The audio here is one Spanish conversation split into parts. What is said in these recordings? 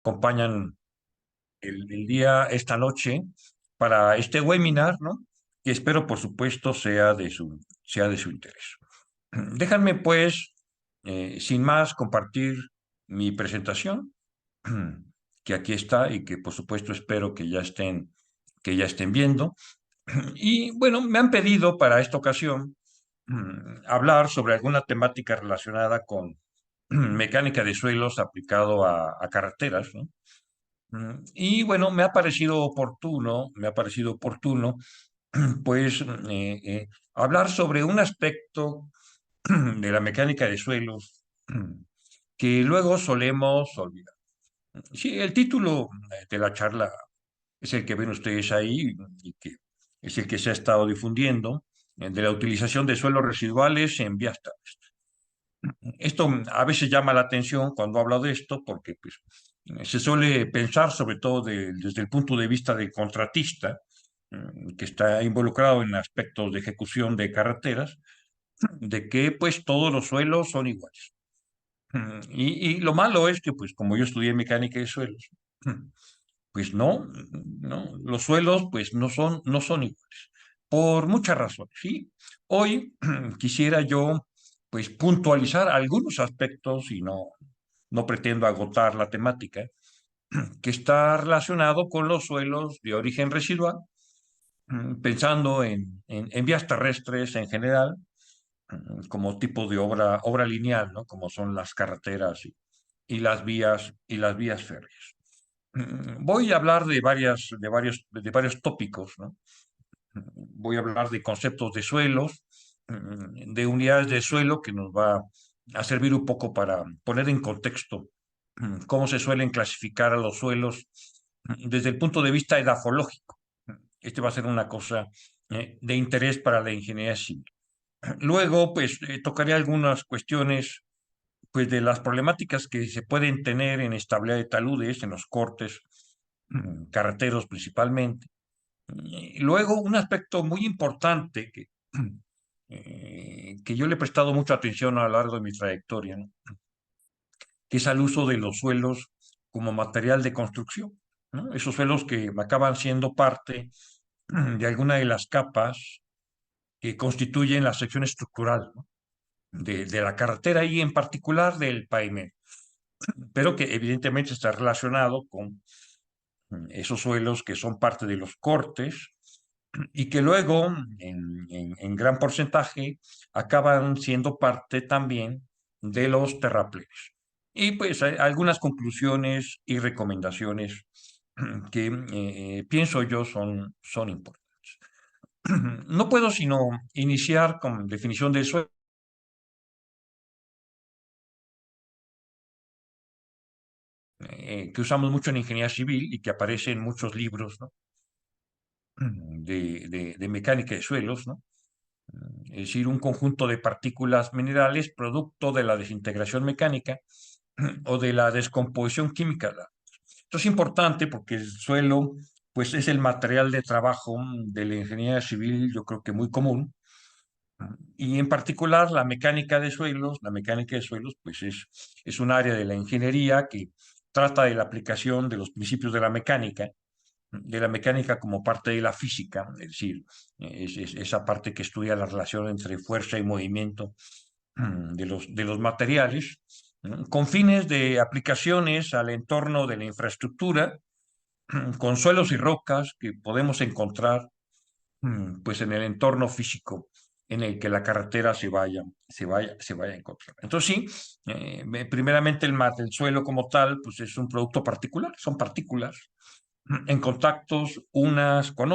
acompañan el día, esta noche, para este webinar, ¿no? Que espero, por supuesto, sea de su interés. Déjenme, pues, sin más, compartir mi presentación, que aquí está y que, por supuesto, espero que ya estén viendo. Y bueno, me han pedido para esta ocasión hablar sobre alguna temática relacionada con mecánica de suelos aplicado a carreteras, ¿no? Y bueno, me ha parecido oportuno, pues, hablar sobre un aspecto de la mecánica de suelos que luego solemos olvidar. Sí, el título de la charla es el que ven ustedes ahí y que es el que se ha estado difundiendo, de la utilización de suelos residuales en vías terrestres. Esto a veces llama la atención cuando hablo de esto porque pues, se suele pensar, sobre todo desde el punto de vista del contratista, que está involucrado en aspectos de ejecución de carreteras, de que pues todos los suelos son iguales. Y lo malo es que pues como yo estudié mecánica de suelos, pues no, los suelos pues no son iguales, por muchas razones, ¿sí? Hoy quisiera yo pues puntualizar algunos aspectos y no pretendo agotar la temática, que está relacionado con los suelos de origen residual, pensando en vías terrestres en general, como tipo de obra lineal, ¿no? Como son las carreteras y las vías férreas. Voy a hablar de varios tópicos, ¿no? Voy a hablar de conceptos de suelos, de unidades de suelo que nos va a servir un poco para poner en contexto cómo se suelen clasificar a los suelos desde el punto de vista edafológico. Este va a ser una cosa de interés para la ingeniería civil. Luego, pues, tocaré algunas cuestiones pues, de las problemáticas que se pueden tener en estabilidad de taludes, en los cortes carreteros principalmente. Y luego, un aspecto muy importante que yo le he prestado mucha atención a lo largo de mi trayectoria, ¿no? Que es al uso de los suelos como material de construcción, ¿no? Esos suelos que acaban siendo parte de alguna de las capas que constituyen la sección estructural, ¿no? De la carretera y en particular del pavimento, pero que evidentemente está relacionado con esos suelos que son parte de los cortes y que luego, en gran porcentaje, acaban siendo parte también de los terraplenes. Y pues hay algunas conclusiones y recomendaciones que pienso yo son importantes. No puedo sino iniciar con definición del suelo, que usamos mucho en ingeniería civil y que aparece en muchos libros, ¿no? De mecánica de suelos, ¿no? Es decir, un conjunto de partículas minerales producto de la desintegración mecánica o de la descomposición química. Esto es importante porque el suelo, pues, es el material de trabajo de la ingeniería civil, yo creo que muy común, y en particular la mecánica de suelos, pues es un área de la ingeniería que trata de la aplicación de los principios de la mecánica como parte de la física, es decir, esa parte que estudia la relación entre fuerza y movimiento de los materiales, ¿no? Con fines de aplicaciones al entorno de la infraestructura, con suelos y rocas que podemos encontrar pues en el entorno físico en el que la carretera se vaya a encontrar. Entonces sí, primeramente el suelo como tal, pues es un producto particular, son partículas en contactos unas con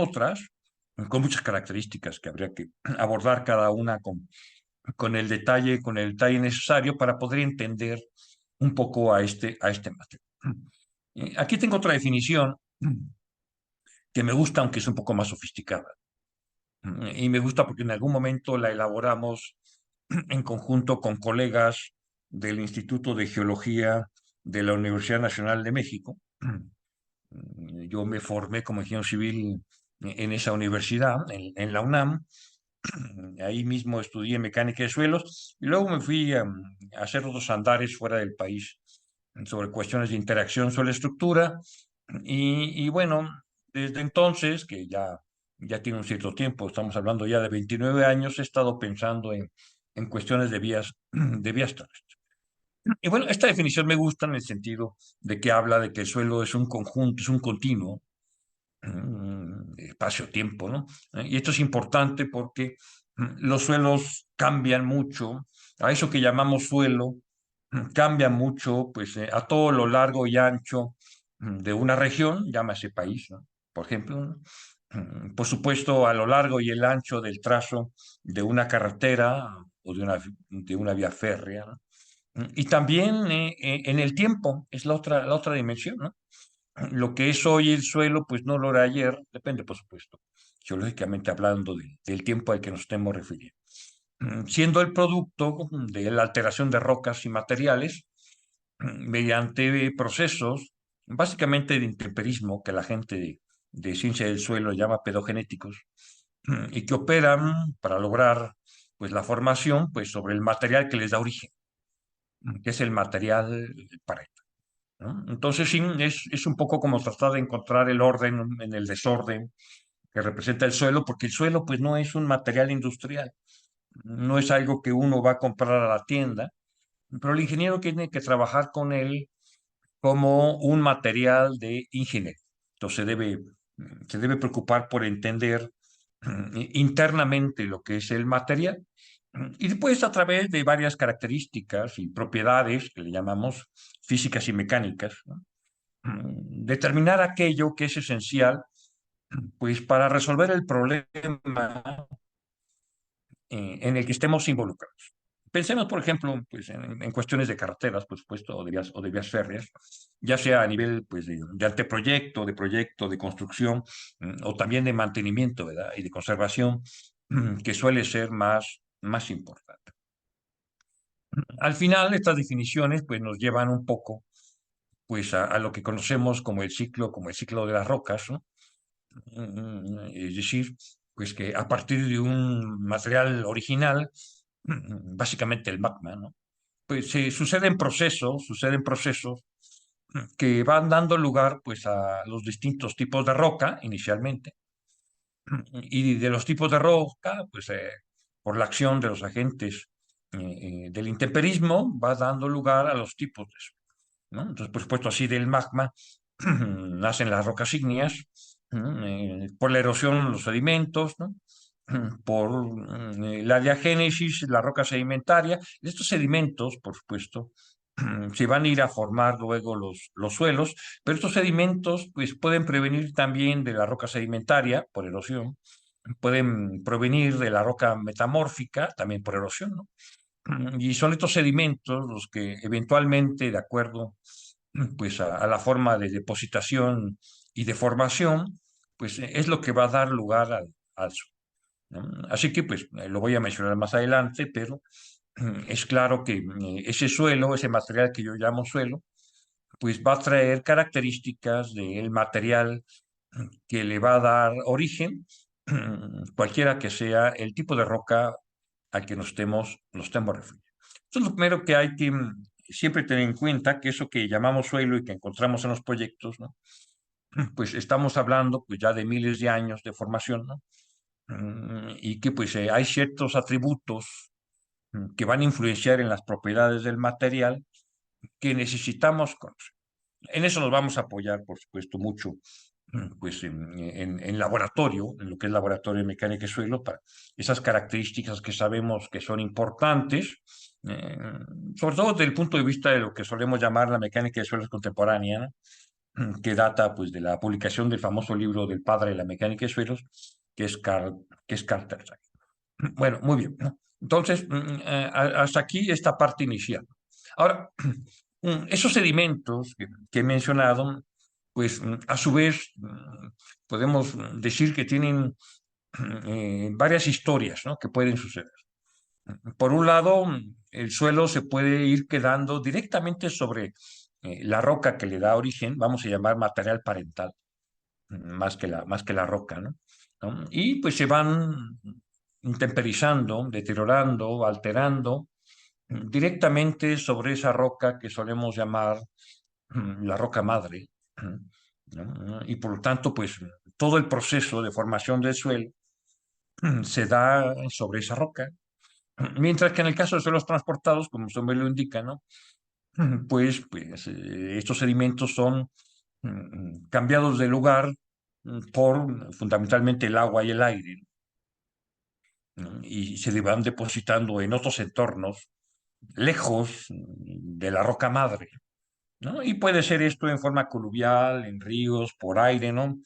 muchas características que habría que abordar cada una con el detalle necesario para poder entender un poco a este material. Aquí tengo otra definición que me gusta, aunque es un poco más sofisticada. Y me gusta porque en algún momento la elaboramos en conjunto con colegas del Instituto de Geología de la Universidad Nacional de México. Yo me formé como ingeniero civil en esa universidad, en la UNAM. Ahí mismo estudié mecánica de suelos y luego me fui a hacer otros andares fuera del país, sobre cuestiones de interacción sobre la estructura. Y bueno, desde entonces, que ya tiene un cierto tiempo, estamos hablando ya de 29 años, he estado pensando en cuestiones de vías terrestres. Y bueno, esta definición me gusta en el sentido de que habla de que el suelo es un conjunto, es un continuo, espacio-tiempo, ¿no? Y esto es importante porque los suelos cambian mucho. A eso que llamamos suelo, cambia mucho, pues a todo lo largo y ancho de una región, llámase país, ¿no? Por ejemplo, ¿no? Por supuesto, a lo largo y el ancho del trazo de una carretera o de una vía férrea, ¿no? Y también en el tiempo, es la otra dimensión, ¿no? Lo que es hoy el suelo, pues no lo era ayer, depende, por supuesto, geológicamente hablando del tiempo al que nos estemos refiriendo. Siendo el producto de la alteración de rocas y materiales mediante procesos, básicamente de intemperismo, que la gente de ciencia del suelo llama pedogenéticos, y que operan para lograr pues, la formación pues, sobre el material que les da origen, que es el material para, ¿no? Entonces, sí, es un poco como tratar de encontrar el orden en el desorden que representa el suelo, porque el suelo, pues, no es un material industrial, no es algo que uno va a comprar a la tienda, pero el ingeniero tiene que trabajar con él como un material de ingeniería. Entonces, se debe preocupar por entender internamente lo que es el material y después a través de varias características y propiedades que le llamamos físicas y mecánicas, ¿no? Determinar aquello que es esencial, pues para resolver el problema en el que estemos involucrados. Pensemos, por ejemplo, pues en cuestiones de carreteras, por supuesto, o de vías férreas, ya sea a nivel pues, de anteproyecto, de proyecto, de construcción, o también de mantenimiento, ¿verdad? Y de conservación, que suele ser más importante. Al final, estas definiciones pues, nos llevan un poco pues, a lo que conocemos como el ciclo de las rocas, ¿no? Es decir, pues que a partir de un material original, básicamente el magma, ¿no? Pues suceden procesos que van dando lugar pues a los distintos tipos de roca inicialmente, y de los tipos de roca, pues por la acción de los agentes del intemperismo va dando lugar a los tipos de eso, ¿no? Entonces, por supuesto, así del magma nacen las rocas ígneas, por la erosión los sedimentos, ¿no? Por la diagénesis, la roca sedimentaria. Estos sedimentos, por supuesto, se van a ir a formar luego los suelos, pero estos sedimentos pues, pueden prevenir también de la roca sedimentaria por erosión, pueden provenir de la roca metamórfica también por erosión, ¿no? Y son estos sedimentos los que eventualmente, de acuerdo pues a la forma de depositación y de formación, pues es lo que va a dar lugar al suelo, ¿no? Así que pues lo voy a mencionar más adelante, pero es claro que ese suelo, ese material que yo llamo suelo, pues va a traer características del material que le va a dar origen, cualquiera que sea el tipo de roca al que nos estemos refiriendo. Entonces, lo primero que hay que siempre tener en cuenta que eso que llamamos suelo y que encontramos en los proyectos, ¿no? Pues estamos hablando pues, ya de miles de años de formación, ¿no? Y que pues hay ciertos atributos que van a influenciar en las propiedades del material que necesitamos conocer. En eso nos vamos a apoyar, por supuesto, mucho pues en laboratorio, en lo que es laboratorio de mecánica y suelo, para esas características que sabemos que son importantes, eh, sobre todo desde el punto de vista de lo que solemos llamar la mecánica de suelos contemporánea, ¿no? Que data pues de la publicación del famoso libro del padre de la mecánica de suelos, que es Carl Terzagh. Bueno, muy bien, ¿no? Entonces, hasta aquí esta parte inicial. Ahora, esos sedimentos que he mencionado, pues a su vez podemos decir que tienen varias historias, ¿no? Que pueden suceder. Por un lado, el suelo se puede ir quedando directamente sobre la roca que le da origen, vamos a llamar material parental, más que la roca, ¿no? ¿No? Y pues se van intemperizando, deteriorando, alterando, directamente sobre esa roca que solemos llamar la roca madre, ¿no? Y por lo tanto, pues todo el proceso de formación del suelo se da sobre esa roca, mientras que en el caso de suelos transportados, como su nombre lo indica, ¿no? Estos sedimentos son cambiados de lugar por fundamentalmente el agua y el aire, ¿no? Y se van depositando en otros entornos lejos de la roca madre, ¿no? Y puede ser esto en forma coluvial, en ríos, por aire, ¿no?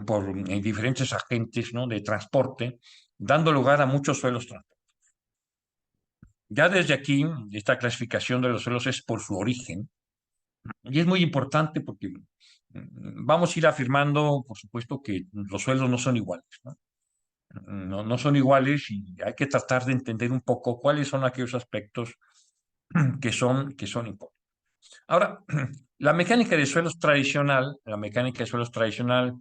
Por diferentes agentes, ¿no? De transporte, dando lugar a muchos suelos transportados. Ya desde aquí, esta clasificación de los suelos es por su origen, y es muy importante porque vamos a ir afirmando, por supuesto, que los suelos no son iguales, ¿no? No son iguales y hay que tratar de entender un poco cuáles son aquellos aspectos que son importantes. Ahora, la mecánica de suelos tradicional, la mecánica de suelos tradicional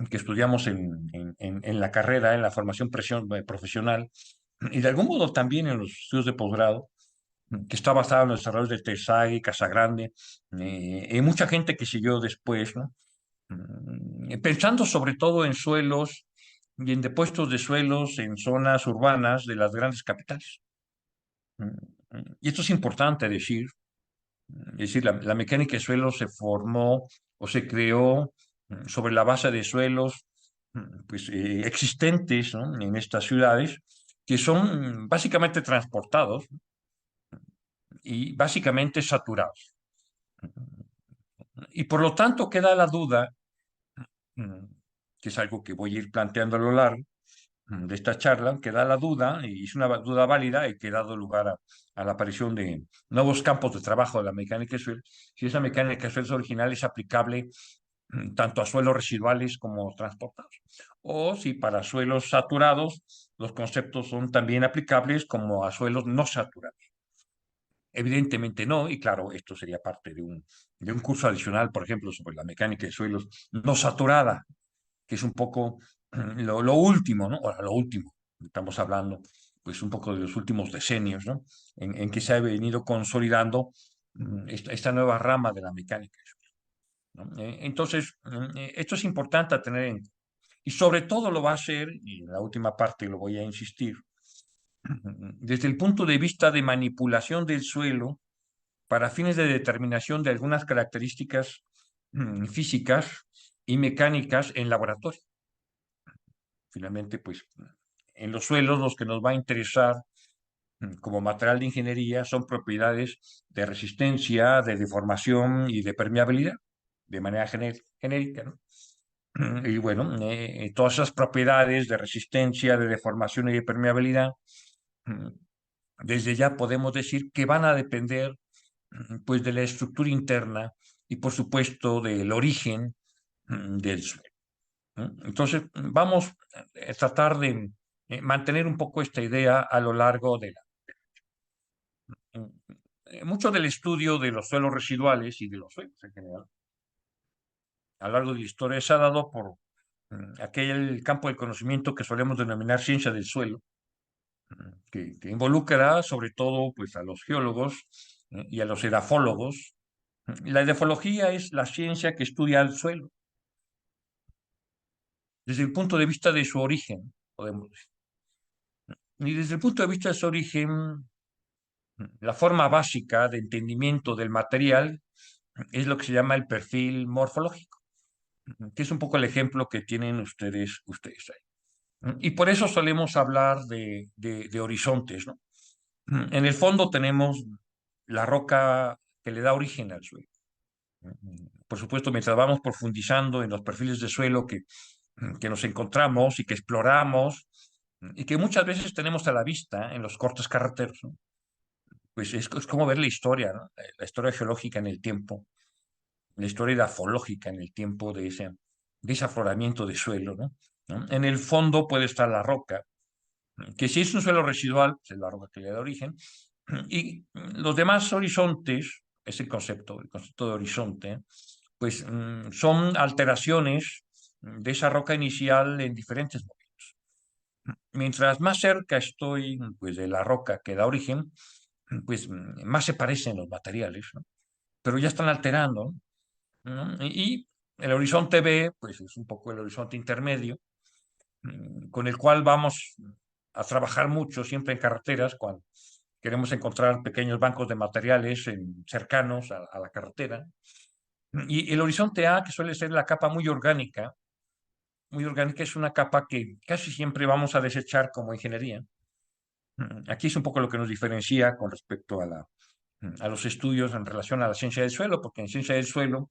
que estudiamos en la carrera, en la formación profesional, y de algún modo también en los estudios de posgrado, que está basada en los desarrollos de Tersaghi, Casagrande, y mucha gente que siguió después, ¿no? Pensando sobre todo en suelos y en depósitos de suelos en zonas urbanas de las grandes capitales. Y esto es importante decir, es decir, la mecánica de suelos se formó o se creó sobre la base de suelos existentes, ¿no? En estas ciudades, que son básicamente transportados y básicamente saturados. Y por lo tanto queda la duda, mm, que es algo que voy a ir planteando a lo largo de esta charla, queda la duda, y es una duda válida y que ha dado lugar a la aparición de nuevos campos de trabajo de la mecánica de suelos, si esa mecánica de suelos original es aplicable tanto a suelos residuales como transportados, o si para suelos saturados los conceptos son también aplicables como a suelos no saturados. Evidentemente no, y claro, esto sería parte de un curso adicional, por ejemplo, sobre la mecánica de suelos no saturada, que es un poco lo último, ¿no? Ahora, lo último, estamos hablando, pues un poco de los últimos decenios, ¿no? En que se ha venido consolidando esta nueva rama de la mecánica, ¿no? Entonces, esto es importante a tener en cuenta. Y sobre todo lo va a hacer, y en la última parte lo voy a insistir, desde el punto de vista de manipulación del suelo para fines de determinación de algunas características físicas y mecánicas en laboratorio. Finalmente, pues en los suelos los que nos va a interesar como material de ingeniería son propiedades de resistencia, de deformación y de permeabilidad, de manera genérica, ¿no? Y bueno, todas esas propiedades de resistencia, de deformación y de permeabilidad, mm, desde ya podemos decir que van a depender pues de la estructura interna y por supuesto del origen del suelo. Entonces, vamos a tratar de mantener un poco esta idea a lo largo de mucho del estudio de los suelos residuales y de los suelos en general, a lo largo de la historia se ha dado por aquel campo de conocimiento que solemos denominar ciencia del suelo, que involucra sobre todo pues, a los geólogos y a los edafólogos. La edafología es la ciencia que estudia el suelo desde el punto de vista de su origen, podemos decir. Y desde el punto de vista de su origen, la forma básica de entendimiento del material es lo que se llama el perfil morfológico, que es un poco el ejemplo que tienen ustedes ahí. Y por eso solemos hablar de horizontes, ¿no? En el fondo tenemos la roca que le da origen al suelo. Por supuesto, mientras vamos profundizando en los perfiles de suelo que nos encontramos y que exploramos y que muchas veces tenemos a la vista en los cortes carreteros, ¿no? Pues es como ver la historia, ¿no? La historia geológica en el tiempo, la historia edafológica en el tiempo de ese afloramiento de suelo, ¿no? ¿No? En el fondo puede estar la roca, que si es un suelo residual, pues es la roca que le da origen, y los demás horizontes, es el concepto de horizonte, pues son alteraciones de esa roca inicial en diferentes momentos. Mientras más cerca estoy, pues, de la roca que da origen, pues más se parecen los materiales, ¿no? Pero ya están alterando, ¿no? Y el horizonte B, pues es un poco el horizonte intermedio, con el cual vamos a trabajar mucho siempre en carreteras cuando queremos encontrar pequeños bancos de materiales cercanos a la carretera. Y el horizonte A, que suele ser la capa muy orgánica, es una capa que casi siempre vamos a desechar como ingeniería. Aquí es un poco lo que nos diferencia con respecto a los estudios en relación a la ciencia del suelo, porque en ciencia del suelo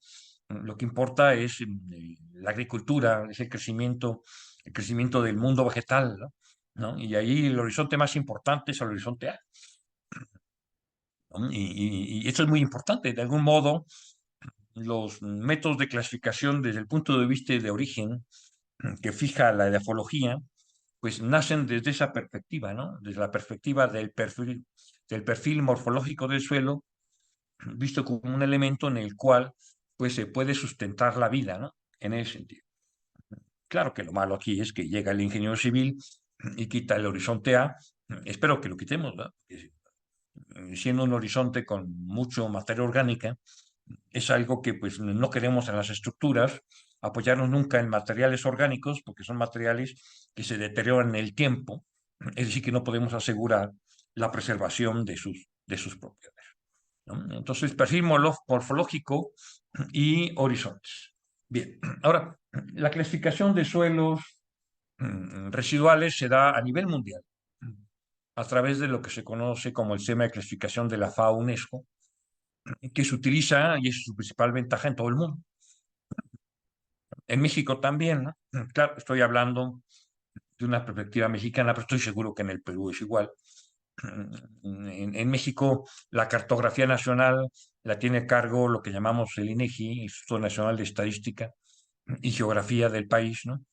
lo que importa es la agricultura, es el crecimiento del mundo vegetal, ¿no? ¿No? Y ahí el horizonte más importante es el horizonte A, ¿no? Y esto es muy importante. De algún modo, los métodos de clasificación desde el punto de vista de origen que fija la edafología, pues nacen desde esa perspectiva, ¿no? Desde la perspectiva del perfil morfológico del suelo, visto como un elemento en el cual pues, se puede sustentar la vida, ¿no? En ese sentido. Claro que lo malo aquí es que llega el ingeniero civil y quita el horizonte A. Espero que lo quitemos, ¿no? Siendo un horizonte con mucho materia orgánica, es algo que pues no queremos en las estructuras, apoyarnos nunca en materiales orgánicos, porque son materiales que se deterioran en el tiempo, es decir, que no podemos asegurar la preservación de sus propiedades, ¿no? Entonces, perfil morfológico y horizontes. Bien, ahora, la clasificación de suelos residuales se da a nivel mundial a través de lo que se conoce como el sistema de clasificación de la FAO UNESCO, que se utiliza y es su principal ventaja en todo el mundo. En México también, ¿no? Claro, estoy hablando de una perspectiva mexicana, pero estoy seguro que en el Perú es igual. En México, la cartografía nacional la tiene a cargo lo que llamamos el INEGI, Instituto Nacional de Estadística y Geografía del país, ¿no?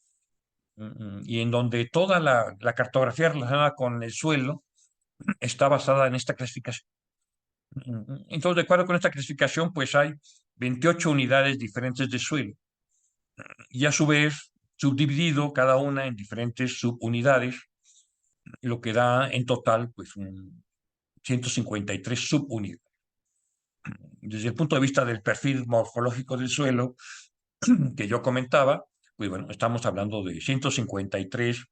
Y en donde toda la cartografía relacionada con el suelo está basada en esta clasificación. Entonces, de acuerdo con esta clasificación, pues hay 28 unidades diferentes de suelo y a su vez subdividido cada una en diferentes subunidades, lo que da en total pues 153 subunidades. Desde el punto de vista del perfil morfológico del suelo que yo comentaba, pues bueno, estamos hablando de 153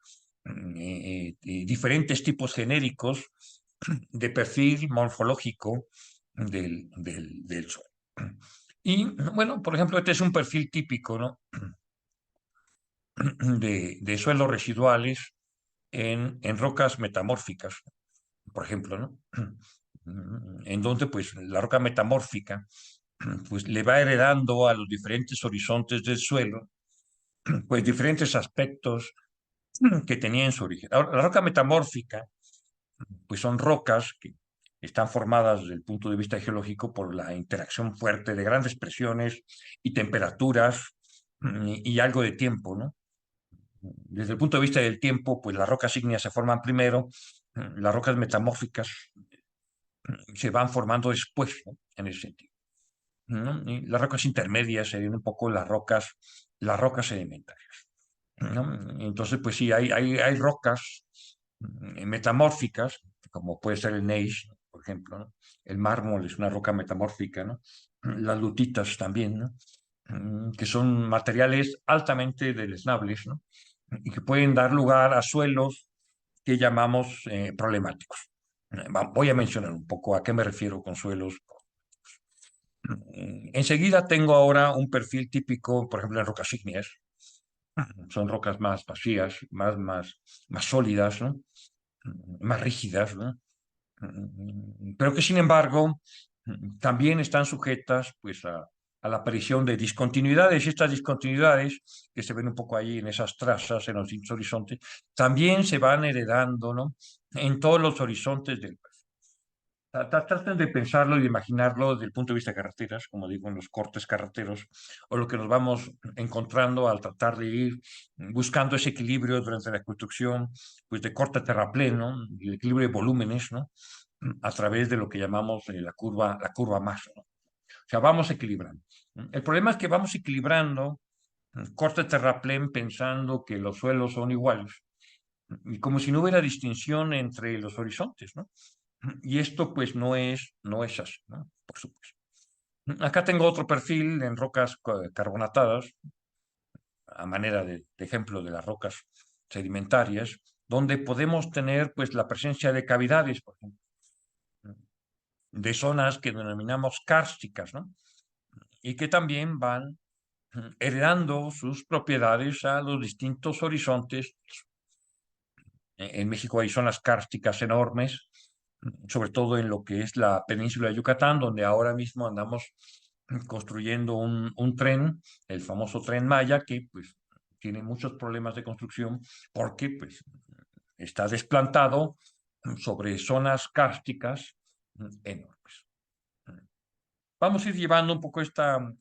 diferentes tipos genéricos de perfil morfológico del suelo. Y bueno, por ejemplo, este es un perfil típico, ¿no? de suelos residuales en rocas metamórficas, por ejemplo, ¿no? En donde pues la roca metamórfica pues le va heredando a los diferentes horizontes del suelo pues diferentes aspectos que tenía en su origen. Ahora, la roca metamórfica pues son rocas que están formadas desde el punto de vista geológico por la interacción fuerte de grandes presiones y temperaturas y algo de tiempo, ¿no? Desde el punto de vista del tiempo, pues las rocas ígneas se forman primero, las rocas metamórficas se van formando después, ¿no? En ese sentido, ¿no? Y las rocas intermedias serían un poco las rocas sedimentarias, ¿no? Entonces, pues sí, hay rocas metamórficas, como puede ser el gneiss, por ejemplo, ¿no? El mármol es una roca metamórfica, ¿no? Las lutitas también, ¿no? Que son materiales altamente deleznables, ¿no? Y que pueden dar lugar a suelos que llamamos problemáticos. Voy a mencionar un poco a qué me refiero con suelos. Enseguida tengo ahora un perfil típico, por ejemplo, en rocas ígneas. Son rocas más vacías, más sólidas, ¿no? Más rígidas, ¿no? Pero que sin embargo también están sujetas pues, a la aparición de discontinuidades. Y estas discontinuidades, que se ven un poco ahí en esas trazas, en los horizontes, también se van heredando, ¿no? En todos los horizontes del Traten de pensarlo y de imaginarlo desde el punto de vista de carreteras, como digo, en los cortes carreteros, o lo que nos vamos encontrando al tratar de ir buscando ese equilibrio durante la construcción, pues de corte terraplén, ¿no? El equilibrio de volúmenes, ¿no? A través de lo que llamamos la curva masa, ¿no? O sea, vamos equilibrando. El problema es que vamos equilibrando corte terraplén pensando que los suelos son iguales, y como si no hubiera distinción entre los horizontes, ¿no? Y esto pues no es así, ¿no? Por supuesto. Acá tengo otro perfil en rocas carbonatadas, a manera de ejemplo de las rocas sedimentarias, donde podemos tener pues la presencia de cavidades, por ejemplo, de zonas que denominamos kársticas, ¿no? Y que también van heredando sus propiedades a los distintos horizontes. En México hay zonas kársticas enormes, sobre todo en lo que es la península de Yucatán, donde ahora mismo andamos construyendo un tren, el famoso Tren Maya, que pues tiene muchos problemas de construcción porque pues está desplantado sobre zonas kársticas enormes. Vamos a ir llevando un poco esta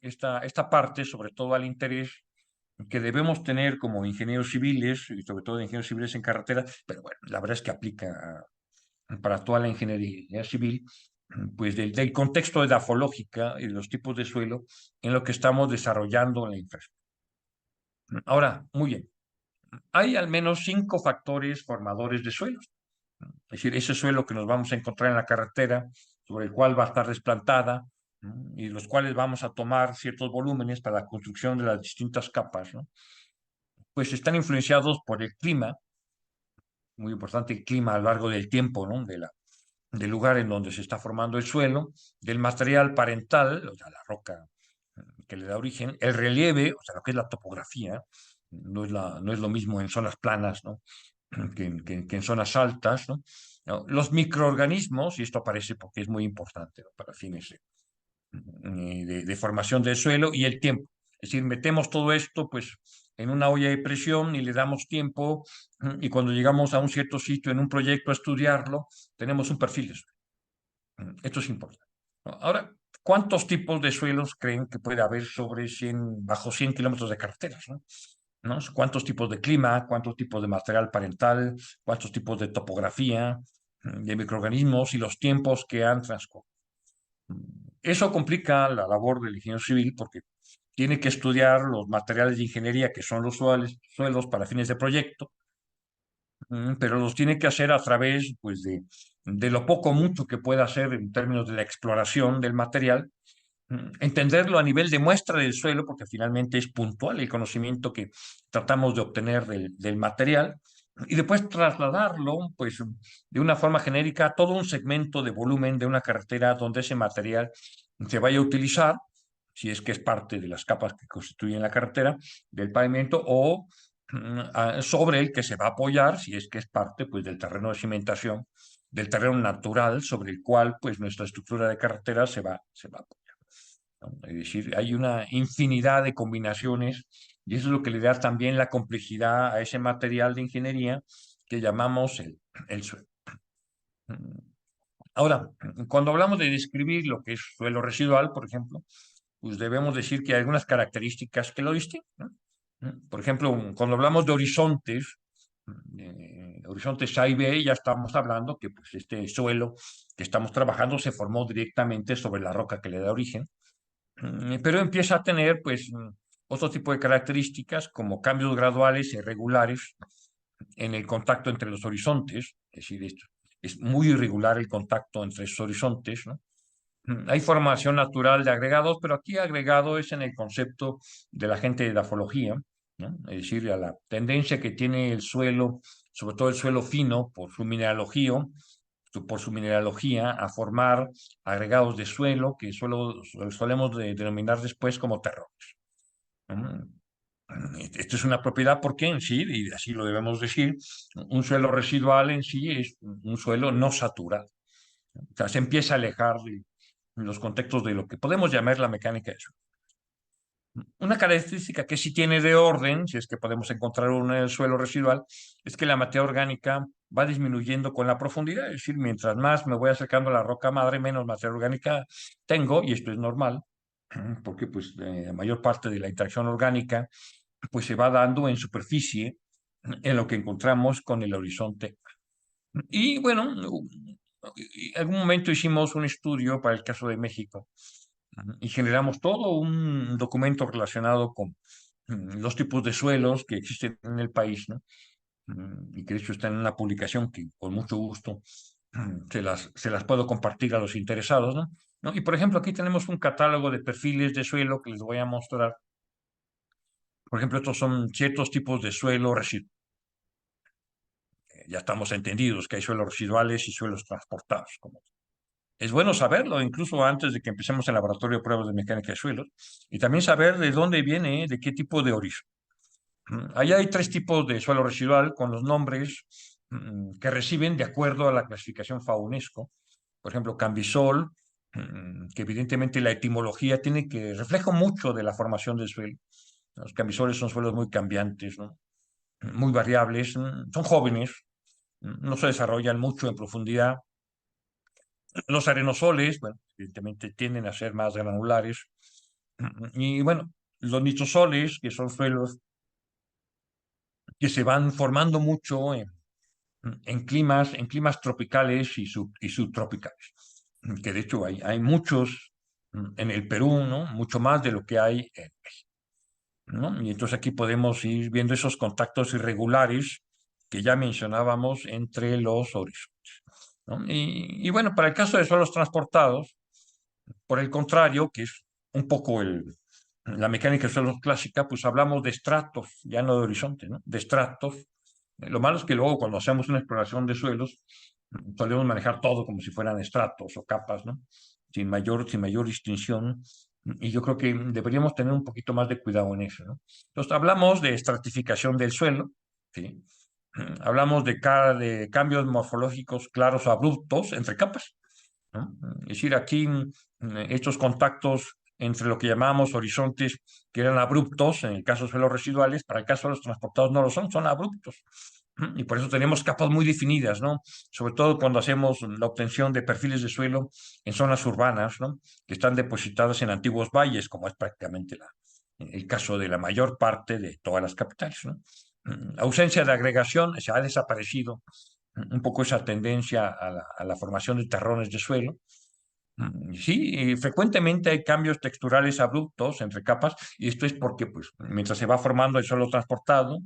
parte, sobre todo al interés que debemos tener como ingenieros civiles, y sobre todo ingenieros civiles en carretera, pero bueno, la verdad es que aplica para toda la ingeniería civil, pues del contexto edafológica y de los tipos de suelo en lo que estamos desarrollando la infraestructura. Ahora, muy bien, hay al menos 5 factores formadores de suelos. Es decir, ese suelo que nos vamos a encontrar en la carretera, sobre el cual va a estar desplantada, y los cuales vamos a tomar ciertos volúmenes para la construcción de las distintas capas, ¿no? Pues están influenciados por el clima, muy importante el clima a lo largo del tiempo, ¿no? Del lugar en donde se está formando el suelo, del material parental, o sea, la roca que le da origen, el relieve, o sea, lo que es la topografía, no es lo mismo en zonas planas, ¿no? que en zonas altas, ¿no? ¿No? Los microorganismos, y esto aparece porque es muy importante, ¿no? Para fines de formación del suelo y el tiempo. Es decir, metemos todo esto pues en una olla de presión y le damos tiempo y cuando llegamos a un cierto sitio en un proyecto a estudiarlo, tenemos un perfil de suelo. Esto es importante, ¿no? Ahora, ¿cuántos tipos de suelos creen que puede haber sobre 100, bajo 100 kilómetros de carreteras, ¿no? ¿No? ¿Cuántos tipos de clima, cuántos tipos de material parental, cuántos tipos de topografía, de microorganismos y los tiempos que han transcurrido? Eso complica la labor del ingeniero civil porque tiene que estudiar los materiales de ingeniería que son los suelos para fines de proyecto, pero los tiene que hacer a través pues, de lo poco o mucho que pueda hacer en términos de la exploración del material, entenderlo a nivel de muestra del suelo, porque finalmente es puntual el conocimiento que tratamos de obtener del material, y después trasladarlo, pues, de una forma genérica a todo un segmento de volumen de una carretera donde ese material se vaya a utilizar, si es que es parte de las capas que constituyen la carretera, del pavimento, o sobre el que se va a apoyar, si es que es parte, pues, del terreno de cimentación, del terreno natural sobre el cual, pues, nuestra estructura de carretera se va a apoyar, ¿no? Es decir, hay una infinidad de combinaciones y eso es lo que le da también la complejidad a ese material de ingeniería que llamamos el suelo. Ahora, cuando hablamos de describir lo que es suelo residual, por ejemplo, pues debemos decir que hay algunas características que lo distinguen, ¿no? Por ejemplo, cuando hablamos de horizontes A y B, ya estamos hablando que pues, este suelo que estamos trabajando se formó directamente sobre la roca que le da origen, pero empieza a tener pues otro tipo de características como cambios graduales e irregulares en el contacto entre los horizontes, es decir, esto, es muy irregular el contacto entre esos horizontes, ¿no? Hay formación natural de agregados, pero aquí agregado es en el concepto de la gente de edafología, ¿no? Es decir, a la tendencia que tiene el suelo, sobre todo el suelo fino, por su mineralogía, a formar agregados de suelo que solemos denominar después como terrones. Esto es una propiedad porque en sí, y así lo debemos decir, un suelo residual en sí es un suelo no saturado. O sea, se empieza a alejar de los contextos de lo que podemos llamar la mecánica de suelo. Una característica que sí tiene de orden, si es que podemos encontrar una en el suelo residual, es que la materia orgánica va disminuyendo con la profundidad. Es decir, mientras más me voy acercando a la roca madre, menos materia orgánica tengo, y esto es normal, porque pues la mayor parte de la interacción orgánica pues se va dando en superficie, en lo que encontramos con el horizonte. Y bueno, en algún momento hicimos un estudio para el caso de México y generamos todo un documento relacionado con los tipos de suelos que existen en el país, ¿no? y que de hecho está en una publicación que con mucho gusto se las puedo compartir a los interesados, ¿no? ¿No? Y por ejemplo, aquí tenemos un catálogo de perfiles de suelo que les voy a mostrar. Por ejemplo, estos son ciertos tipos de suelo residual. Ya estamos entendidos que hay suelos residuales y suelos transportados. Es bueno saberlo, incluso antes de que empecemos el laboratorio de pruebas de mecánica de suelos, y también saber de dónde viene, de qué tipo de origen. Ahí hay tres tipos de suelo residual con los nombres que reciben de acuerdo a la clasificación FAO-UNESCO. Por ejemplo, Cambisol, que evidentemente la etimología tiene que refleja mucho de la formación del suelo. Los cambisoles son suelos muy cambiantes, ¿no? Muy variables, son jóvenes, no se desarrollan mucho en profundidad. Los arenosoles, bueno, evidentemente tienden a ser más granulares. Y bueno, los nitrosoles, que son suelos que se van formando mucho en climas tropicales y subtropicales. Que de hecho hay muchos en el Perú, ¿no? Mucho más de lo que hay en México, ¿no? Y entonces aquí podemos ir viendo esos contactos irregulares que ya mencionábamos entre los horizontes, ¿no? Y bueno, para el caso de suelos transportados, por el contrario, que es un poco la mecánica de suelos clásica, pues hablamos de estratos, ya no de horizonte, ¿no? De estratos. Lo malo es que luego cuando hacemos una exploración de suelos, solemos manejar todo como si fueran estratos o capas, ¿no? Sin mayor distinción. Y yo creo que deberíamos tener un poquito más de cuidado en eso, ¿no? Entonces, hablamos de estratificación del suelo, ¿sí? Hablamos de cambios morfológicos claros o abruptos entre capas, ¿no? Es decir, aquí estos contactos entre lo que llamamos horizontes que eran abruptos, en el caso de suelos residuales, para el caso de los transportados no lo son, son abruptos. Y por eso tenemos capas muy definidas, ¿no? Sobre todo cuando hacemos la obtención de perfiles de suelo en zonas urbanas, ¿no? Que están depositadas en antiguos valles, como es prácticamente el caso de la mayor parte de todas las capitales, ¿no? Ausencia de agregación, se ha desaparecido un poco esa tendencia a la formación de terrones de suelo. Sí, frecuentemente hay cambios texturales abruptos entre capas y esto es porque pues, mientras se va formando el suelo transportado,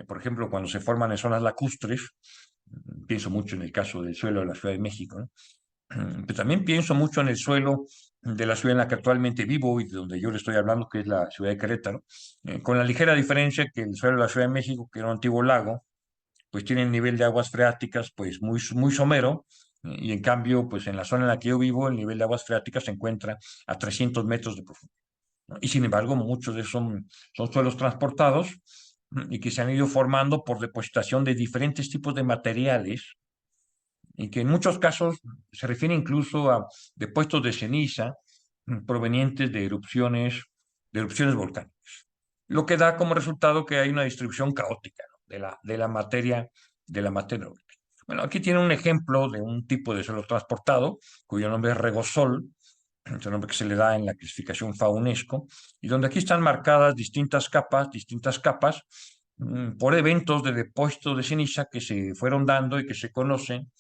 por ejemplo, cuando se forman en zonas lacustres, pienso mucho en el caso del suelo de la Ciudad de México, ¿no? Pero también pienso mucho en el suelo de la ciudad en la que actualmente vivo y de donde yo le estoy hablando, que es la ciudad de Querétaro, con la ligera diferencia que el suelo de la Ciudad de México, que era un antiguo lago, pues tiene el nivel de aguas freáticas pues muy somero, y en cambio, pues en la zona en la que yo vivo, el nivel de aguas freáticas se encuentra a 300 metros de profundidad, ¿no? Y sin embargo, muchos de esos son suelos transportados y que se han ido formando por depositación de diferentes tipos de materiales y que en muchos casos se refiere incluso a depósitos de ceniza provenientes de erupciones volcánicas. Lo que da como resultado que hay una distribución caótica, ¿no? De la materia orgánica. Bueno, aquí tiene un ejemplo de un tipo de suelo transportado, cuyo nombre es regosol, es el nombre que se le da en la clasificación FAO-UNESCO, y donde aquí están marcadas distintas capas, por eventos de depósito de ceniza que se fueron dando y que se conocen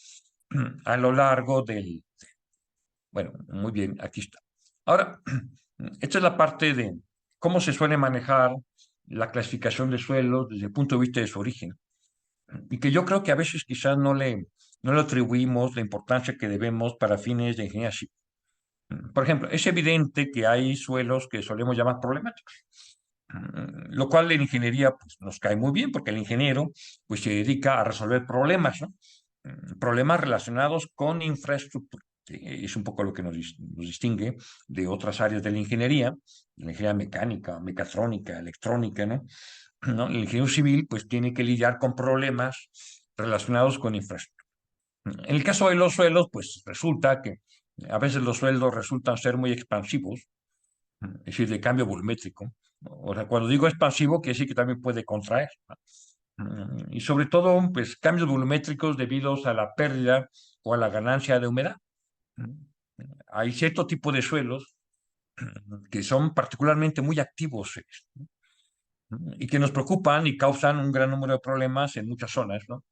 a lo largo del... Bueno, muy bien, aquí está. Ahora, esta es la parte de cómo se suele manejar la clasificación de suelos desde el punto de vista de su origen, y que yo creo que a veces quizás no le atribuimos la importancia que debemos para fines de ingeniería civil. Por ejemplo, es evidente que hay suelos que solemos llamar problemáticos, lo cual en ingeniería pues, nos cae muy bien porque el ingeniero pues, se dedica a resolver problemas, ¿no? Problemas relacionados con infraestructura. ¿Sí? Es un poco lo que nos distingue de otras áreas de la ingeniería mecánica, mecatrónica, electrónica, ¿no? ¿No? El ingeniero civil pues tiene que lidiar con problemas relacionados con infraestructura. En el caso de los suelos, pues resulta que a veces los suelos resultan ser muy expansivos, es decir, de cambio volumétrico. O sea, cuando digo expansivo, quiere decir que también puede contraer, ¿no? Y sobre todo, pues cambios volumétricos debidos a la pérdida o a la ganancia de humedad. Hay cierto tipo de suelos que son particularmente muy activos, y que nos preocupan y causan un gran número de problemas en muchas zonas, ¿no?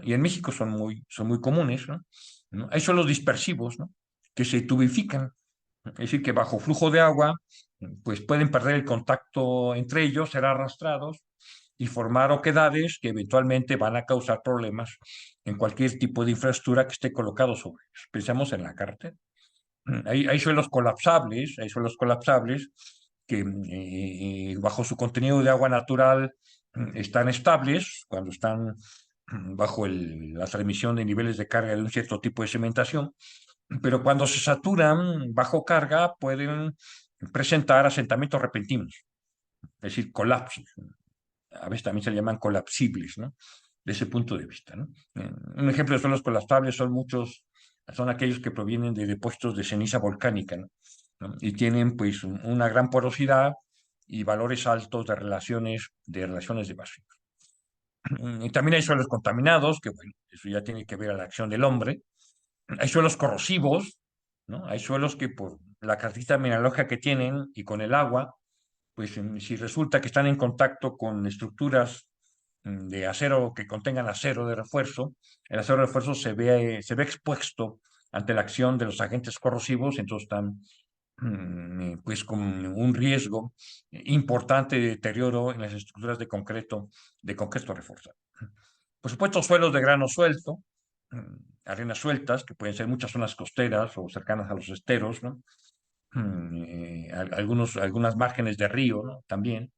Y en México son muy comunes, ¿no? ¿No? Hay suelos dispersivos, ¿no? Que se tubifican, es decir, que bajo flujo de agua, pues pueden perder el contacto entre ellos, ser arrastrados, y formar oquedades que eventualmente van a causar problemas en cualquier tipo de infraestructura que esté colocado sobre ellos. Pensemos en la carretera. Hay suelos colapsables que bajo su contenido de agua natural están estables cuando están bajo la transmisión de niveles de carga de un cierto tipo de cementación, pero cuando se saturan bajo carga pueden presentar asentamientos repentinos, es decir, colapsos. A veces también se le llaman colapsibles, ¿no? De ese punto de vista, ¿no? Un ejemplo de suelos colapsables son aquellos que provienen de depósitos de ceniza volcánica, ¿no? Y tienen pues una gran porosidad y valores altos de relaciones de vacío. Y también hay suelos contaminados, que bueno, eso ya tiene que ver a la acción del hombre. Hay suelos corrosivos, ¿no? Hay suelos que por la característica mineralógica que tienen y con el agua, pues si resulta que están en contacto con estructuras de acero que contengan acero de refuerzo, el acero de refuerzo se ve expuesto ante la acción de los agentes corrosivos, entonces están pues con un riesgo importante de deterioro en las estructuras de concreto reforzado. Por supuesto, suelos de grano suelto, arenas sueltas, que pueden ser muchas zonas costeras o cercanas a los esteros, ¿no? Algunas márgenes de río, ¿no? También.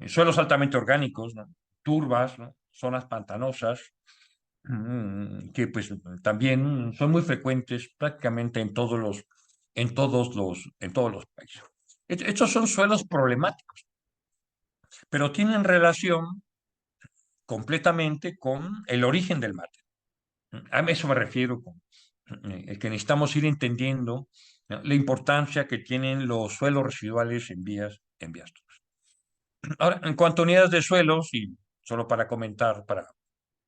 Suelos altamente orgánicos, ¿no? Turbas, ¿no? Zonas pantanosas, que pues también son muy frecuentes prácticamente en todos los países. Estos son suelos problemáticos, pero tienen relación completamente con el origen del mar. A eso me refiero con el que necesitamos ir entendiendo, ¿no?, la importancia que tienen los suelos residuales en vías todas. Ahora, en cuanto a unidades de suelos, y solo para comentar para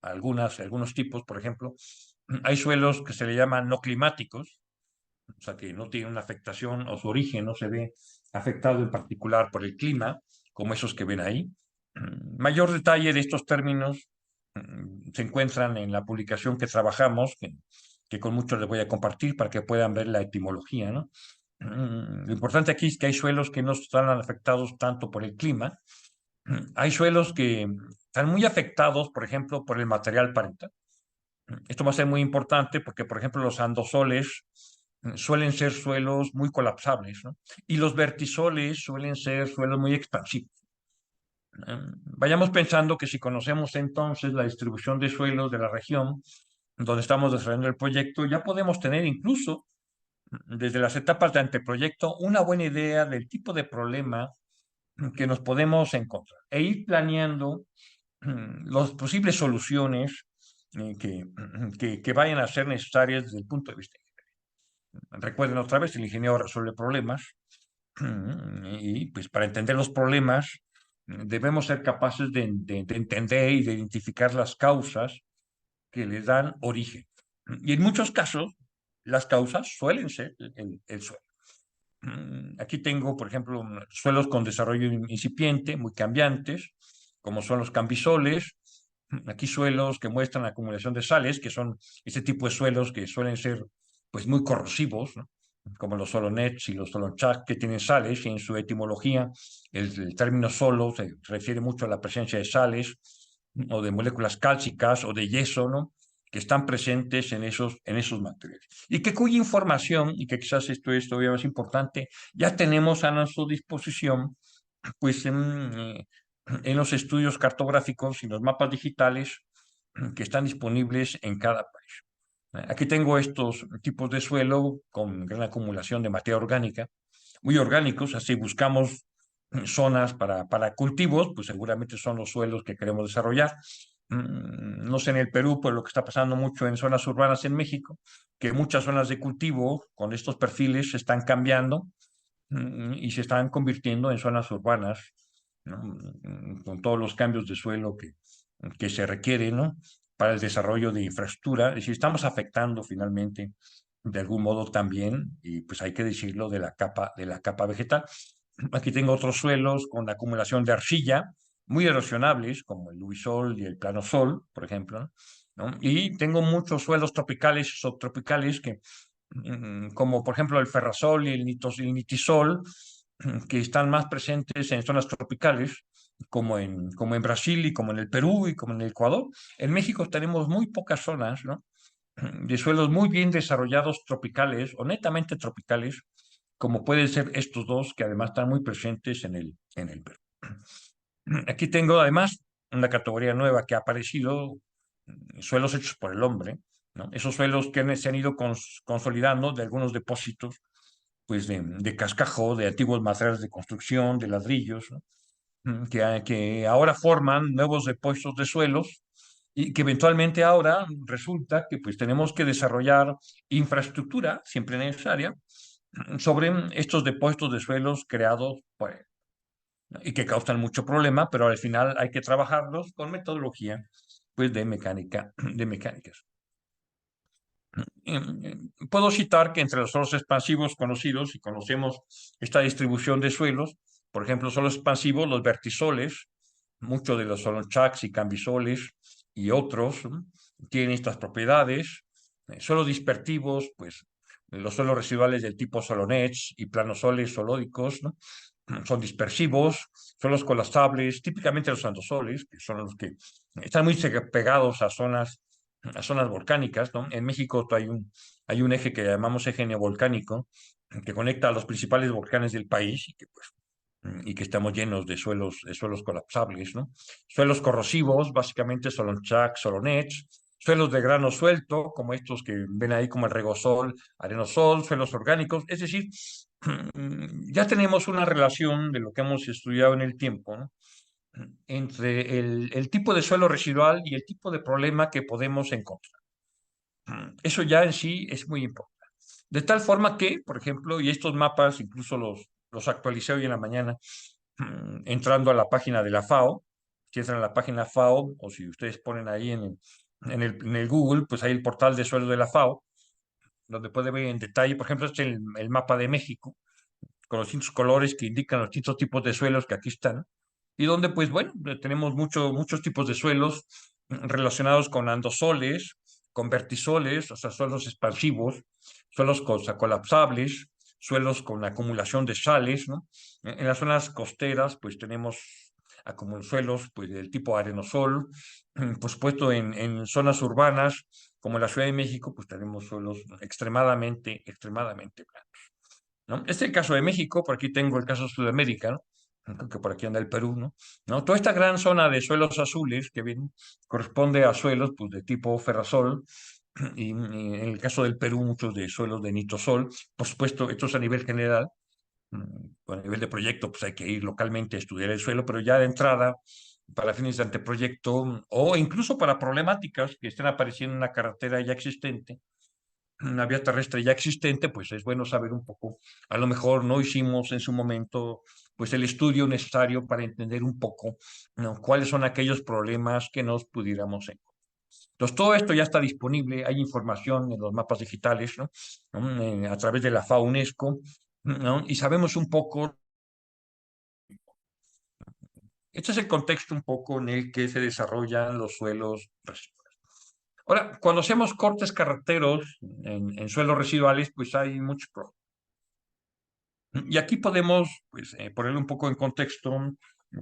algunos tipos, por ejemplo, hay suelos que se le llaman no climáticos, o sea, que no tienen una afectación o su origen no se ve afectado en particular por el clima, como esos que ven ahí. Mayor detalle de estos términos se encuentran en la publicación que trabajamos, que con mucho les voy a compartir para que puedan ver la etimología, ¿no? Lo importante aquí es que hay suelos que no están afectados tanto por el clima. Hay suelos que están muy afectados, por ejemplo, por el material parental. Esto va a ser muy importante porque, por ejemplo, los andosoles suelen ser suelos muy colapsables, ¿no? Y los vertisoles suelen ser suelos muy expansivos. Vayamos pensando que si conocemos entonces la distribución de suelos de la región donde estamos desarrollando el proyecto, ya podemos tener incluso desde las etapas de anteproyecto una buena idea del tipo de problema que nos podemos encontrar e ir planeando las posibles soluciones que vayan a ser necesarias desde el punto de vista. Recuerden otra vez, el ingeniero resuelve problemas y pues para entender los problemas debemos ser capaces de entender y de identificar las causas que les dan origen. Y en muchos casos, las causas suelen ser el suelo. Aquí tengo, por ejemplo, suelos con desarrollo incipiente, muy cambiantes, como son los cambisoles. Aquí suelos que muestran acumulación de sales, que son este tipo de suelos que suelen ser pues, muy corrosivos, ¿no?, como los solonets y los solonchak, que tienen sales, y en su etimología el término solo se refiere mucho a la presencia de sales o de moléculas cálcicas o de yeso, ¿no?, que están presentes en esos materiales. Y que cuya información, y que quizás esto es todavía más importante, ya tenemos a nuestra disposición pues en los estudios cartográficos y los mapas digitales que están disponibles en cada país. Aquí tengo estos tipos de suelo con gran acumulación de materia orgánica, muy orgánicos, así buscamos zonas para cultivos, pues seguramente son los suelos que queremos desarrollar. No sé en el Perú, pero lo que está pasando mucho en zonas urbanas en México, que muchas zonas de cultivo con estos perfiles se están cambiando y se están convirtiendo en zonas urbanas, ¿no?, con todos los cambios de suelo que se requieren, ¿no?, para el desarrollo de infraestructura. Es decir, estamos afectando finalmente de algún modo también, y pues hay que decirlo, de la capa vegetal. Aquí tengo otros suelos con acumulación de arcilla, muy erosionables, como el luisol y el planosol, por ejemplo, ¿no? Y tengo muchos suelos tropicales y subtropicales como por ejemplo el ferrazol y el nitisol, que están más presentes en zonas tropicales, como en Brasil y como en el Perú y como en el Ecuador. En México tenemos muy pocas zonas, ¿no? De suelos muy bien desarrollados tropicales o netamente tropicales, como pueden ser estos dos, que además están muy presentes en el Perú. Aquí tengo además una categoría nueva que ha aparecido, suelos hechos por el hombre, ¿no? Esos suelos que se han ido consolidando de algunos depósitos, pues de cascajo, de antiguos materiales de construcción, de ladrillos, ¿no? Que ahora forman nuevos depósitos de suelos y que eventualmente ahora resulta que pues tenemos que desarrollar infraestructura siempre necesaria sobre estos depósitos de suelos creados por él, ¿no? Y que causan mucho problema, pero al final hay que trabajarlos con metodología pues de mecánica, de mecánicas. Puedo citar que entre los suelos expansivos conocidos, y conocemos esta distribución de suelos, por ejemplo, suelos expansivos, los vertisoles, muchos de los solonchaks y cambisoles y otros, ¿no? Tienen estas propiedades. Suelos dispertivos, pues los suelos residuales del tipo solonets y planosoles solódicos, ¿no? Son dispersivos, suelos colapsables, típicamente los andosoles, que son los que están muy pegados a zonas volcánicas, ¿no? En México hay un eje que llamamos eje neovolcánico, que conecta a los principales volcanes del país y que estamos llenos de suelos colapsables, ¿no? Suelos corrosivos, básicamente solonchak, solonets, suelos de grano suelto, como estos que ven ahí como el regosol, arenosol, suelos orgánicos, es decir, ya tenemos una relación de lo que hemos estudiado en el tiempo, ¿no? Entre el tipo de suelo residual y el tipo de problema que podemos encontrar. Eso ya en sí es muy importante. De tal forma que, por ejemplo, y estos mapas incluso los actualicé hoy en la mañana, entrando a la página de la FAO, si entran a la página FAO, o si ustedes ponen ahí en el Google, pues hay el portal de suelo de la FAO, donde puede ver en detalle, por ejemplo, este es el mapa de México, con los distintos colores que indican los distintos tipos de suelos que aquí están, y donde, pues bueno, tenemos muchos tipos de suelos relacionados con andosoles, con vertisoles, o sea, suelos expansivos, suelos colapsables, suelos con acumulación de sales, ¿no? En las zonas costeras, pues tenemos suelos pues, del tipo arenosol, por supuesto, en zonas urbanas, como en la Ciudad de México, pues tenemos suelos extremadamente planos, ¿no? Este es el caso de México, por aquí tengo el caso de Sudamérica, ¿no? Creo que por aquí anda el Perú, ¿no? ¿No? Toda esta gran zona de suelos azules que bien corresponde a suelos pues, de tipo ferrazol, y en el caso del Perú muchos de suelos de nitrosol, por supuesto, esto es a nivel general, a nivel de proyecto pues hay que ir localmente a estudiar el suelo, pero ya de entrada, para fines de anteproyecto o incluso para problemáticas que estén apareciendo en una carretera ya existente, una vía terrestre ya existente, pues es bueno saber un poco. A lo mejor no hicimos en su momento pues el estudio necesario para entender un poco, ¿no? Cuáles son aquellos problemas que nos pudiéramos encontrar. Entonces, todo esto ya está disponible, hay información en los mapas digitales, ¿no? A través de la FAO UNESCO, ¿no? Y sabemos un poco, este es el contexto un poco en el que se desarrollan los suelos residuales. Ahora, cuando hacemos cortes carreteros en suelos residuales, pues hay muchos problemas. Y aquí podemos pues, ponerlo un poco en contexto,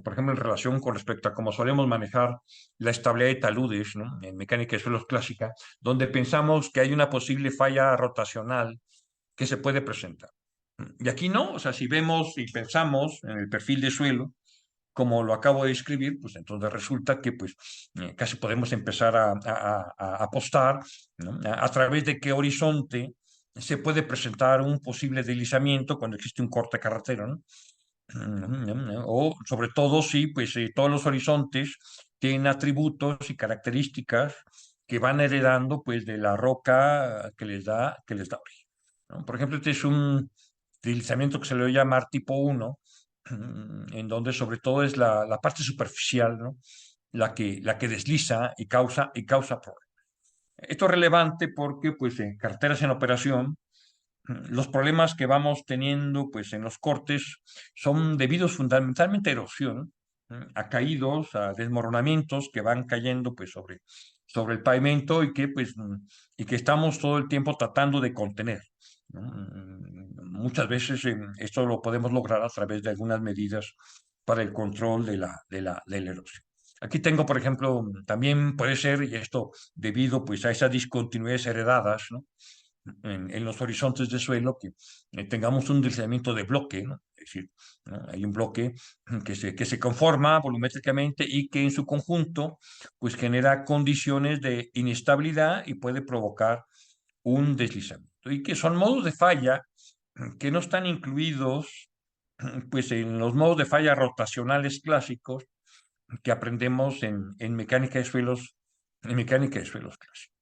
por ejemplo, en relación con respecto a cómo solemos manejar la estabilidad de taludes, ¿no? En mecánica de suelos clásica, donde pensamos que hay una posible falla rotacional que se puede presentar. Y aquí no, o sea, si vemos y pensamos en el perfil de suelo, como lo acabo de describir, pues entonces resulta que pues casi podemos empezar a apostar, ¿no? A través de qué horizonte se puede presentar un posible deslizamiento cuando existe un corte carretero, ¿no? O sobre todo si pues todos los horizontes tienen atributos y características que van heredando pues de la roca que les da origen, ¿no? Por ejemplo, este es un deslizamiento que se le va a llamar tipo 1, en donde sobre todo es la parte superficial, ¿no? La que desliza y causa problemas. Esto es relevante porque pues en carreteras en operación los problemas que vamos teniendo pues, en los cortes son debidos fundamentalmente a erosión, a caídos, a desmoronamientos que van cayendo pues, sobre el pavimento y que estamos todo el tiempo tratando de contener, ¿no? Muchas veces esto lo podemos lograr a través de algunas medidas para el control de la erosión. Aquí tengo, por ejemplo, también puede ser, y esto debido pues a esas discontinuidades heredadas, ¿no? En los horizontes de suelo, que tengamos un deslizamiento de bloque, ¿no? Es decir, ¿no? Hay un bloque que se conforma volumétricamente y que en su conjunto pues genera condiciones de inestabilidad y puede provocar un deslizamiento. Y que son modos de falla que no están incluidos pues en los modos de falla rotacionales clásicos que aprendemos en mecánica de suelos, en mecánica de suelos clásicos.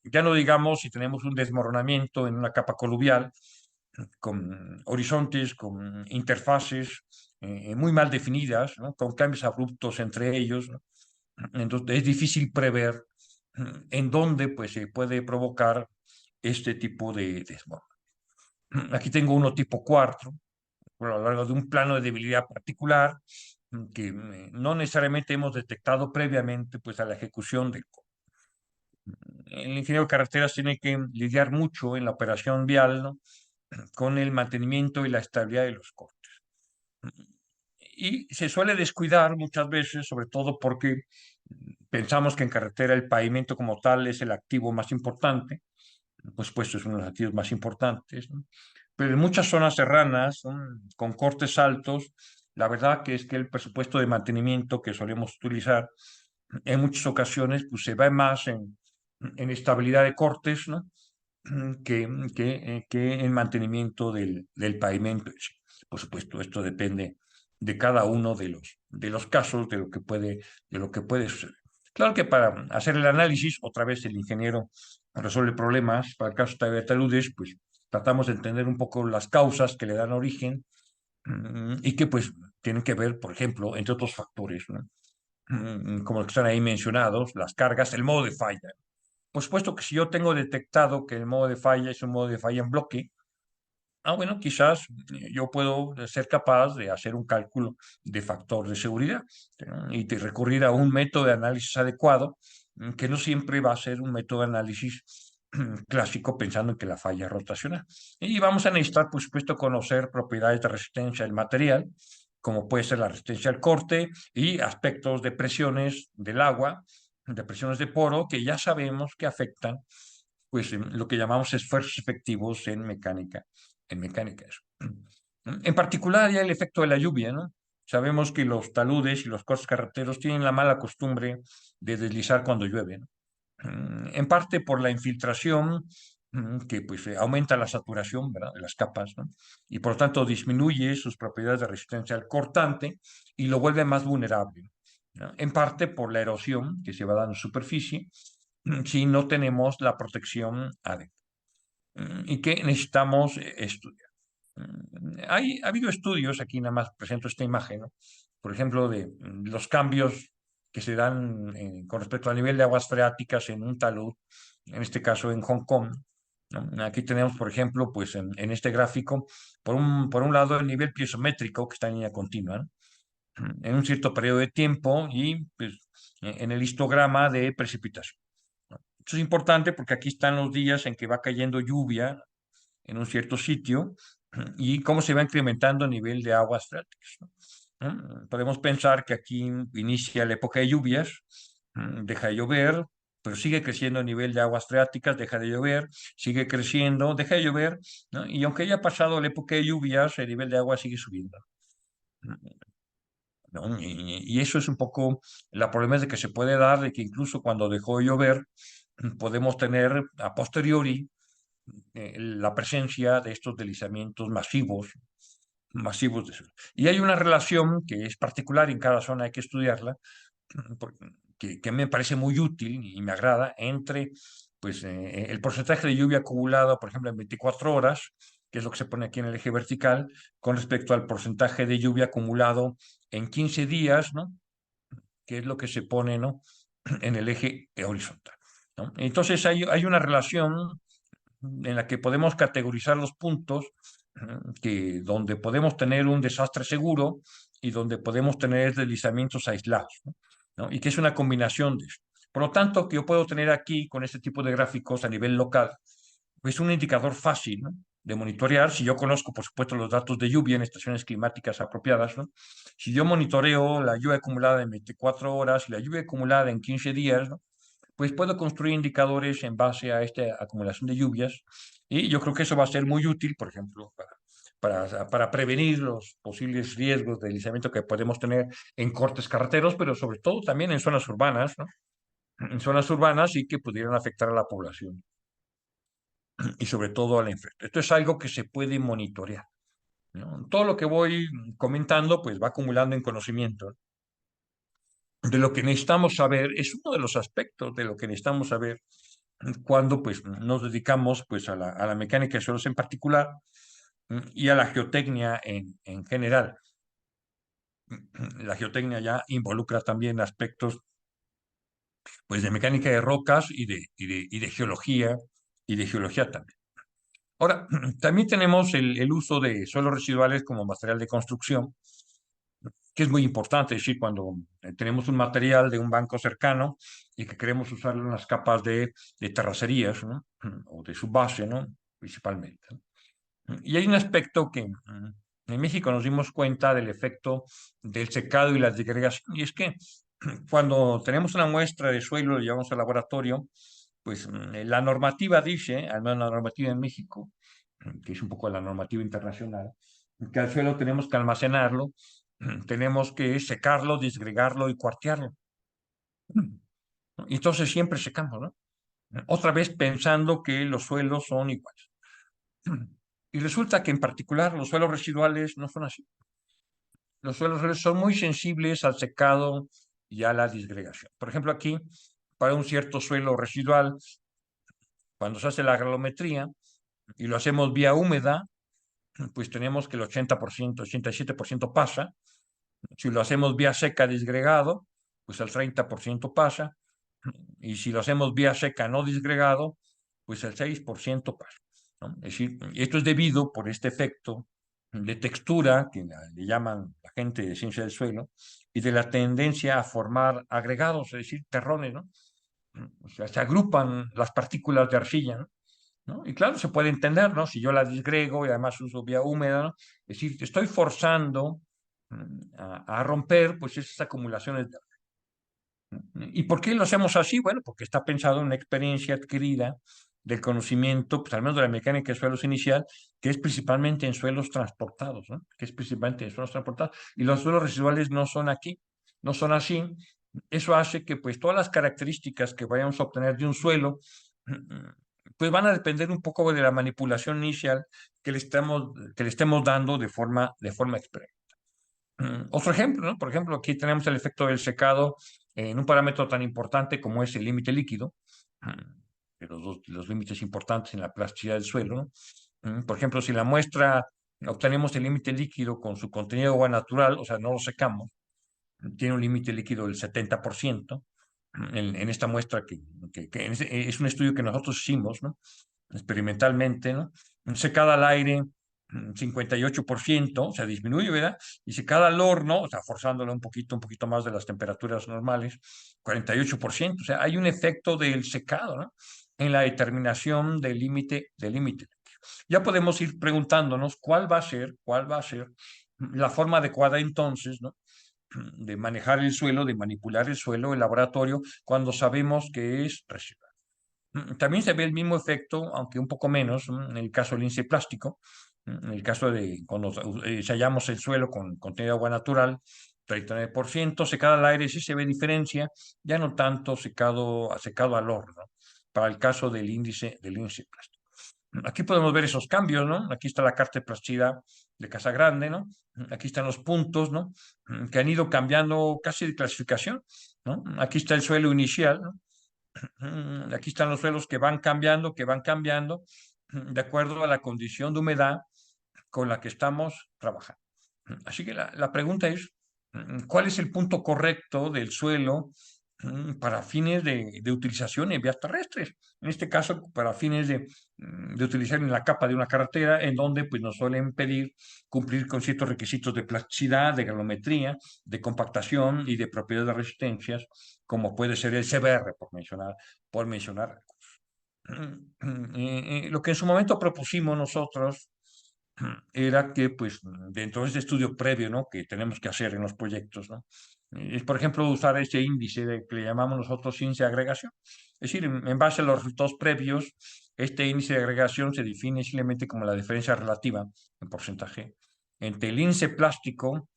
Ya no digamos si tenemos un desmoronamiento en una capa coluvial con horizontes, con interfaces muy mal definidas, ¿no? Con cambios abruptos entre ellos, ¿no? Entonces es difícil prever en dónde pues, se puede provocar este tipo de desmoronamiento. Aquí tengo uno tipo 4, a lo largo de un plano de debilidad particular que no necesariamente hemos detectado previamente pues, a la ejecución del código. El ingeniero de carreteras tiene que lidiar mucho en la operación vial, ¿no? Con el mantenimiento y la estabilidad de los cortes. Y se suele descuidar muchas veces, sobre todo porque pensamos que en carretera el pavimento como tal es el activo más importante, por supuesto es uno de los activos más importantes, ¿no? Pero en muchas zonas serranas, ¿no? Con cortes altos, la verdad que es que el presupuesto de mantenimiento que solemos utilizar en muchas ocasiones pues, se va más en estabilidad de cortes, ¿no? Que en mantenimiento del pavimento. Por supuesto, esto depende de cada uno de los casos, de lo que puede suceder. Claro que para hacer el análisis, otra vez el ingeniero resuelve problemas. Para el caso de taludes, pues tratamos de entender un poco las causas que le dan origen y que pues tienen que ver, por ejemplo, entre otros factores, ¿no? Como los que están ahí mencionados, las cargas, el modo de falla. Por supuesto que si yo tengo detectado que el modo de falla es un modo de falla en bloque, bueno, quizás yo puedo ser capaz de hacer un cálculo de factor de seguridad, ¿no? Y de recurrir a un método de análisis adecuado, que no siempre va a ser un método de análisis clásico pensando en que la falla es rotacional. Y vamos a necesitar, por supuesto, conocer propiedades de resistencia del material, como puede ser la resistencia al corte y aspectos de presiones del agua, de presiones de poro, que ya sabemos que afectan pues, lo que llamamos esfuerzos efectivos en mecánica eso. En particular, ya el efecto de la lluvia, ¿no? Sabemos que los taludes y los cortes carreteros tienen la mala costumbre de deslizar cuando llueve, ¿no? En parte por la infiltración, que pues aumenta la saturación, ¿verdad? De las capas, ¿no? Y por lo tanto disminuye sus propiedades de resistencia al cortante y lo vuelve más vulnerable, ¿no? En parte por la erosión que se va dando en superficie si no tenemos la protección adecuada y que necesitamos estudiar. Ha habido estudios, aquí nada más presento esta imagen, ¿no? Por ejemplo, de los cambios que se dan con respecto al nivel de aguas freáticas en un talud, en este caso en Hong Kong, ¿no? Aquí tenemos, por ejemplo, pues en este gráfico, por un lado el nivel piezométrico que está en línea continua, ¿no? En un cierto periodo de tiempo y pues, en el histograma de precipitación. Esto es importante porque aquí están los días en que va cayendo lluvia en un cierto sitio y cómo se va incrementando el nivel de aguas freáticas, ¿no? Podemos pensar que aquí inicia la época de lluvias, deja de llover, pero sigue creciendo el nivel de aguas freáticas, deja de llover, sigue creciendo, deja de llover, ¿no? Y aunque haya pasado la época de lluvias, el nivel de agua sigue subiendo, ¿no? Y eso es un poco la problemática que se puede dar de que incluso cuando dejó de llover, podemos tener a posteriori la presencia de estos deslizamientos masivos de suelo. Y hay una relación que es particular en cada zona, hay que estudiarla, que me parece muy útil y me agrada, entre pues, el porcentaje de lluvia acumulada, por ejemplo, en 24 horas, que es lo que se pone aquí en el eje vertical, con respecto al porcentaje de lluvia acumulado en 15 días, ¿no? Que es lo que se pone, ¿no? En el eje horizontal, ¿no? Entonces hay una relación en la que podemos categorizar los puntos donde podemos tener un desastre seguro y donde podemos tener deslizamientos aislados, ¿no? ¿No? Y que es una combinación de eso. Por lo tanto, que yo puedo tener aquí con este tipo de gráficos a nivel local, pues un indicador fácil, ¿no? de monitorear. Si yo conozco, por supuesto, los datos de lluvia en estaciones climáticas apropiadas, ¿no? Si yo monitoreo la lluvia acumulada en 24 horas y la lluvia acumulada en 15 días, ¿no? Pues puedo construir indicadores en base a esta acumulación de lluvias y yo creo que eso va a ser muy útil, por ejemplo, para prevenir los posibles riesgos de deslizamiento que podemos tener en cortes carreteros, pero sobre todo también en zonas urbanas, ¿no? En zonas urbanas y que pudieran afectar a la población y sobre todo a la infraestructura. Esto es algo que se puede monitorear, ¿no? Todo lo que voy comentando pues va acumulando en conocimiento de lo que necesitamos saber, es uno de los aspectos de lo que necesitamos saber cuando pues nos dedicamos pues a la mecánica de suelos en particular y a la geotecnia en general. La geotecnia ya involucra también aspectos pues de mecánica de rocas y de geología también. Ahora, también tenemos el uso de suelos residuales como material de construcción, que es muy importante, es decir, cuando tenemos un material de un banco cercano y que queremos usarlo en las capas de terracerías, ¿no? O de su base, ¿no? Principalmente. Y hay un aspecto que en México nos dimos cuenta del efecto del secado y la disgregación, y es que cuando tenemos una muestra de suelo, lo llevamos al laboratorio, pues la normativa dice, al menos la normativa en México, que es un poco la normativa internacional, que al suelo tenemos que almacenarlo, tenemos que secarlo, disgregarlo y cuartearlo. Y entonces siempre secamos, ¿no? Otra vez pensando que los suelos son iguales. Y resulta que en particular los suelos residuales no son así. Los suelos residuales son muy sensibles al secado y a la disgregación. Por ejemplo, aquí, para un cierto suelo residual, cuando se hace la granometría y lo hacemos vía húmeda, pues tenemos que el 80%, 87% pasa. Si lo hacemos vía seca disgregado, pues el 30% pasa. Y si lo hacemos vía seca no disgregado, pues el 6% pasa, ¿no? Es decir, esto es debido por este efecto de textura, que le llaman la gente de ciencia del suelo, y de la tendencia a formar agregados, es decir, terrones, ¿no? O sea, se agrupan las partículas de arcilla, ¿no? ¿No? Y claro, se puede entender, ¿no? Si yo la disgrego y además uso vía húmeda, ¿no? Es decir, estoy forzando a romper pues esas acumulaciones de. ¿Y por qué lo hacemos así? Bueno, porque está pensado en una experiencia adquirida del conocimiento, pues al menos de la mecánica de suelos inicial, que es principalmente en suelos transportados, ¿no? Que es principalmente en suelos transportados. Y los suelos residuales no son aquí, no son así. Eso hace que pues todas las características que vayamos a obtener de un suelo, pues van a depender un poco de la manipulación inicial que le estemos dando de forma expresa. Otro ejemplo, ¿no? Por ejemplo, aquí tenemos el efecto del secado en un parámetro tan importante como es el límite líquido, de los límites importantes en la plasticidad del suelo, ¿no? Por ejemplo, si la muestra obtenemos el límite líquido con su contenido de agua natural, o sea, no lo secamos, tiene un límite líquido del 70%, en esta muestra es un estudio que nosotros hicimos, ¿no? Experimentalmente, ¿no? Secada al aire, 58%, o sea, disminuye, ¿verdad? Y secada al horno, o sea, forzándolo un poquito más de las temperaturas normales, 48%, o sea, hay un efecto del secado, ¿no? En la determinación del límite. Ya podemos ir preguntándonos cuál va a ser la forma adecuada entonces, ¿no? De manejar el suelo, de manipular el suelo, el laboratorio, cuando sabemos que es residual. También se ve el mismo efecto, aunque un poco menos, en el caso del lince plástico, en el caso de cuando hallamos el suelo con contenido de agua natural, 39%, secado al aire sí se ve diferencia, ya no tanto secado al horno, para el caso del índice plástico. Aquí podemos ver esos cambios, ¿no? Aquí está la carta de plasticidad de Casa Grande, ¿no? Aquí están los puntos, ¿no? Que han ido cambiando casi de clasificación, ¿no? Aquí está el suelo inicial, ¿no? Aquí están los suelos que van cambiando de acuerdo a la condición de humedad con la que estamos trabajando. Así que la pregunta es, ¿cuál es el punto correcto del suelo para fines de utilización en vías terrestres? En este caso, para fines de utilizar en la capa de una carretera, en donde pues, nos suelen pedir cumplir con ciertos requisitos de plasticidad, de granometría, de compactación y de propiedades de resistencias, como puede ser el CBR, por mencionar recursos. Lo que en su momento propusimos nosotros era que, pues, dentro de este estudio previo, ¿no? Que tenemos que hacer en los proyectos, ¿no? Es, por ejemplo, usar ese índice que le llamamos nosotros índice de agregación. Es decir, en base a los resultados previos, este índice de agregación se define simplemente como la diferencia relativa en porcentaje entre el índice plástico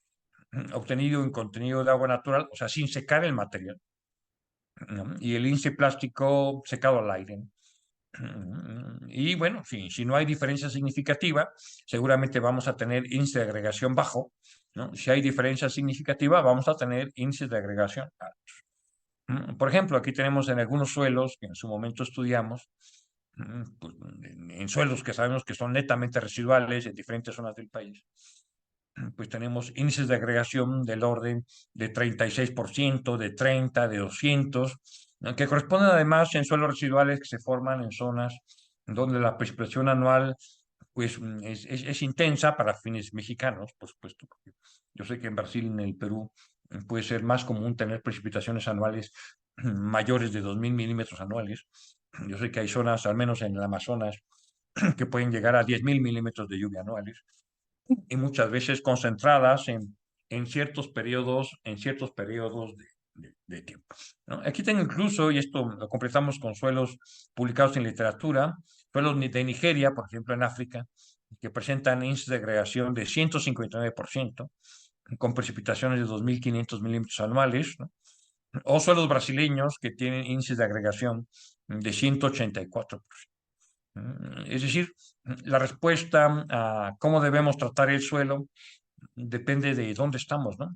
obtenido en contenido de agua natural, o sea, sin secar el material, ¿no? Y el índice plástico secado al aire, ¿no? Y bueno, si no hay diferencia significativa, seguramente vamos a tener índice de agregación bajo, ¿no? Si hay diferencia significativa, vamos a tener índices de agregación altos. Por ejemplo, aquí tenemos en algunos suelos que en su momento estudiamos, pues, en suelos que sabemos que son netamente residuales en diferentes zonas del país, pues tenemos índices de agregación del orden de 36%, de 30, de 200, ¿no? Que corresponden además en suelos residuales que se forman en zonas donde la precipitación anual pues, es intensa para fines mexicanos, por supuesto. Porque yo sé que en Brasil y en el Perú puede ser más común tener precipitaciones anuales mayores de 2.000 milímetros anuales. Yo sé que hay zonas, al menos en el Amazonas, que pueden llegar a 10.000 milímetros de lluvia anuales y muchas veces concentradas en ciertos periodos de tiempo, ¿no? Aquí tengo incluso, y esto lo completamos con suelos publicados en literatura, suelos de Nigeria, por ejemplo, en África, que presentan índices de agregación de 159%, con precipitaciones de 2.500 milímetros anuales, ¿no? O suelos brasileños que tienen índices de agregación de 184%. Es decir, la respuesta a cómo debemos tratar el suelo depende de dónde estamos, ¿no?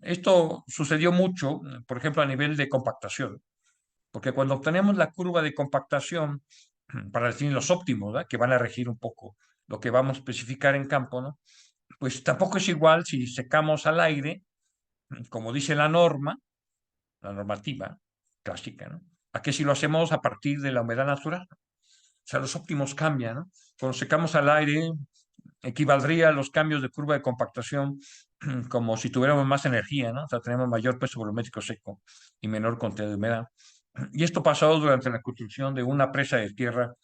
Esto sucedió mucho, por ejemplo, a nivel de compactación, porque cuando obtenemos la curva de compactación para definir los óptimos, ¿verdad? Que van a regir un poco lo que vamos a especificar en campo, ¿no? Pues tampoco es igual si secamos al aire, como dice la normativa clásica, ¿no? A que si lo hacemos a partir de la humedad natural. O sea, los óptimos cambian, ¿no? Cuando secamos al aire, equivaldría a los cambios de curva de compactación como si tuviéramos más energía, ¿no? O sea, tenemos mayor peso volumétrico seco y menor contenido de humedad. Y esto pasó durante la construcción de una presa de tierra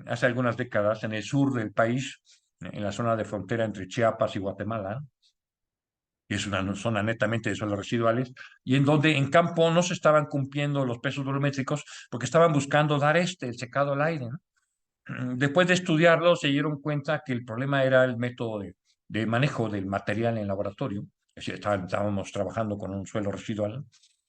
hace algunas décadas en el sur del país, en la zona de frontera entre Chiapas y Guatemala, que es una zona netamente de suelos residuales, y en donde en campo no se estaban cumpliendo los pesos volumétricos porque estaban buscando dar el secado al aire, ¿no? Después de estudiarlo, se dieron cuenta que el problema era el método de manejo del material en laboratorio. Es decir, estábamos trabajando con un suelo residual.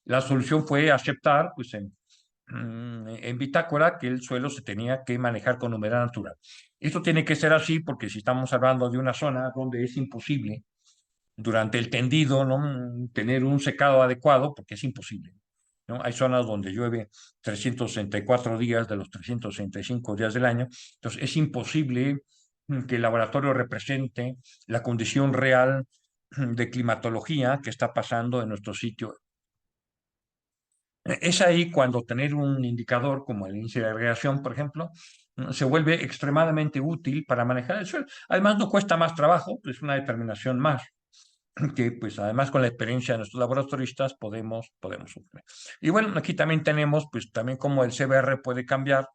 La solución fue aceptar, pues en bitácora, que el suelo se tenía que manejar con humedad natural. Esto tiene que ser así porque si estamos hablando de una zona donde es imposible durante el tendido, ¿no? Tener un secado adecuado, porque es imposible, ¿no? Hay zonas donde llueve 364 días de los 365 días del año, entonces es imposible que el laboratorio represente la condición real de climatología que está pasando en nuestro sitio. Es ahí cuando tener un indicador como el índice de agregación, por ejemplo, se vuelve extremadamente útil para manejar el suelo. Además, no cuesta más trabajo, es una determinación más que pues además con la experiencia de nuestros laboratoristas podemos obtener. Y bueno, aquí también tenemos pues también cómo el CBR puede cambiar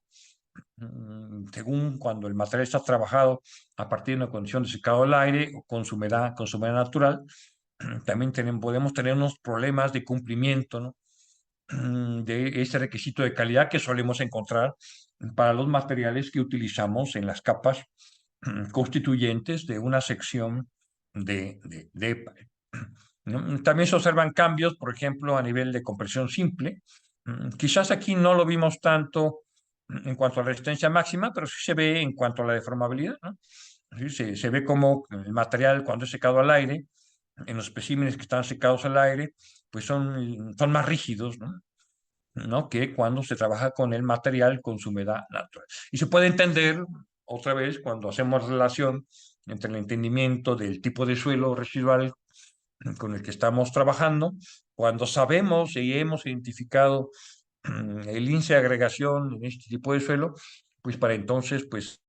según cuando el material está trabajado a partir de una condición de secado al aire o con su humedad natural. También podemos tener unos problemas de cumplimiento, ¿no? De ese requisito de calidad que solemos encontrar para los materiales que utilizamos en las capas constituyentes de una sección de pared, ¿no? También se observan cambios, por ejemplo, a nivel de compresión simple. Quizás aquí no lo vimos tanto en cuanto a la resistencia máxima, pero sí se ve en cuanto a la deformabilidad, ¿no? Sí, se ve como el material cuando es secado al aire, en los especímenes que están secados al aire, pues son más rígidos, ¿no? ¿No? Que cuando se trabaja con el material con su humedad natural. Y se puede entender otra vez cuando hacemos relación entre el entendimiento del tipo de suelo residual con el que estamos trabajando, cuando sabemos y hemos identificado el índice de agregación en este tipo de suelo, pues para entonces, pues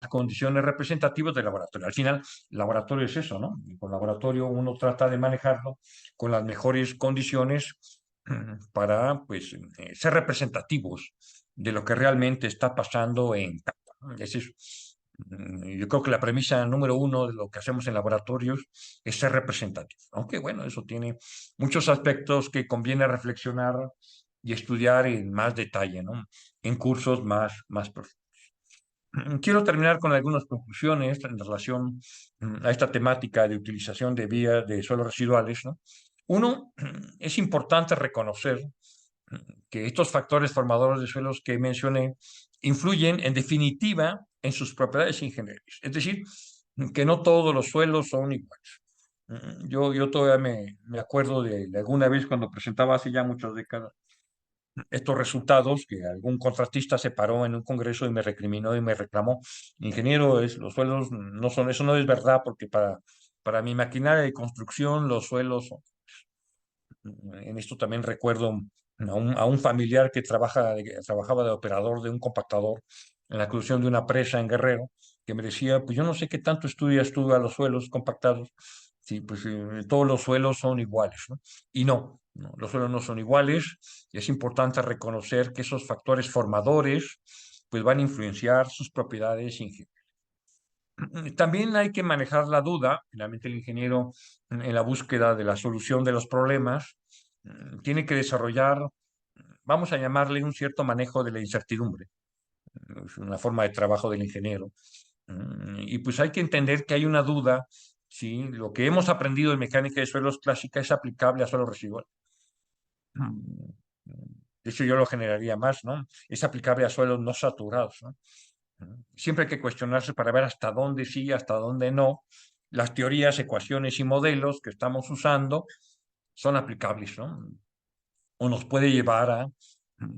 las condiciones representativas del laboratorio. Al final, el laboratorio es eso, ¿no? Y con laboratorio uno trata de manejarlo con las mejores condiciones para pues, ser representativos de lo que realmente está pasando en campo, ¿no? Yo creo que la premisa número uno de lo que hacemos en laboratorios es ser representativos, aunque bueno, eso tiene muchos aspectos que conviene reflexionar y estudiar en más detalle, ¿no? En cursos más profundos. Quiero terminar con algunas conclusiones en relación a esta temática de utilización de vías de suelos residuales, ¿no? Uno, es importante reconocer que estos factores formadores de suelos que mencioné influyen en definitiva en sus propiedades ingenierillas. Es decir, que no todos los suelos son iguales. Yo todavía me acuerdo de alguna vez cuando presentaba hace ya muchas décadas estos resultados, que algún contratista se paró en un congreso y me recriminó y me reclamó, ingeniero, los suelos no son, eso no es verdad, porque para mi maquinaria de construcción los suelos son. En esto también recuerdo a un familiar que trabajaba de operador de un compactador en la construcción de una presa en Guerrero, que me decía, pues yo no sé qué tanto estudias tú a los suelos compactados, sí, pues todos los suelos son iguales, ¿no? Y no, los suelos no son iguales, y es importante reconocer que esos factores formadores pues van a influenciar sus propiedades. También hay que manejar la duda. Finalmente, el ingeniero, en la búsqueda de la solución de los problemas, tiene que desarrollar, vamos a llamarle un cierto manejo de la incertidumbre. Es una forma de trabajo del ingeniero. Y pues hay que entender que hay una duda si lo que hemos aprendido en mecánica de suelos clásica es aplicable a suelos residuales. Mm, De hecho, yo lo generaría más, ¿no? Es aplicable a suelos no saturados, ¿no? Siempre hay que cuestionarse para ver hasta dónde sí, hasta dónde no. Las teorías, ecuaciones y modelos que estamos usando son aplicables, ¿no? O nos puede llevar a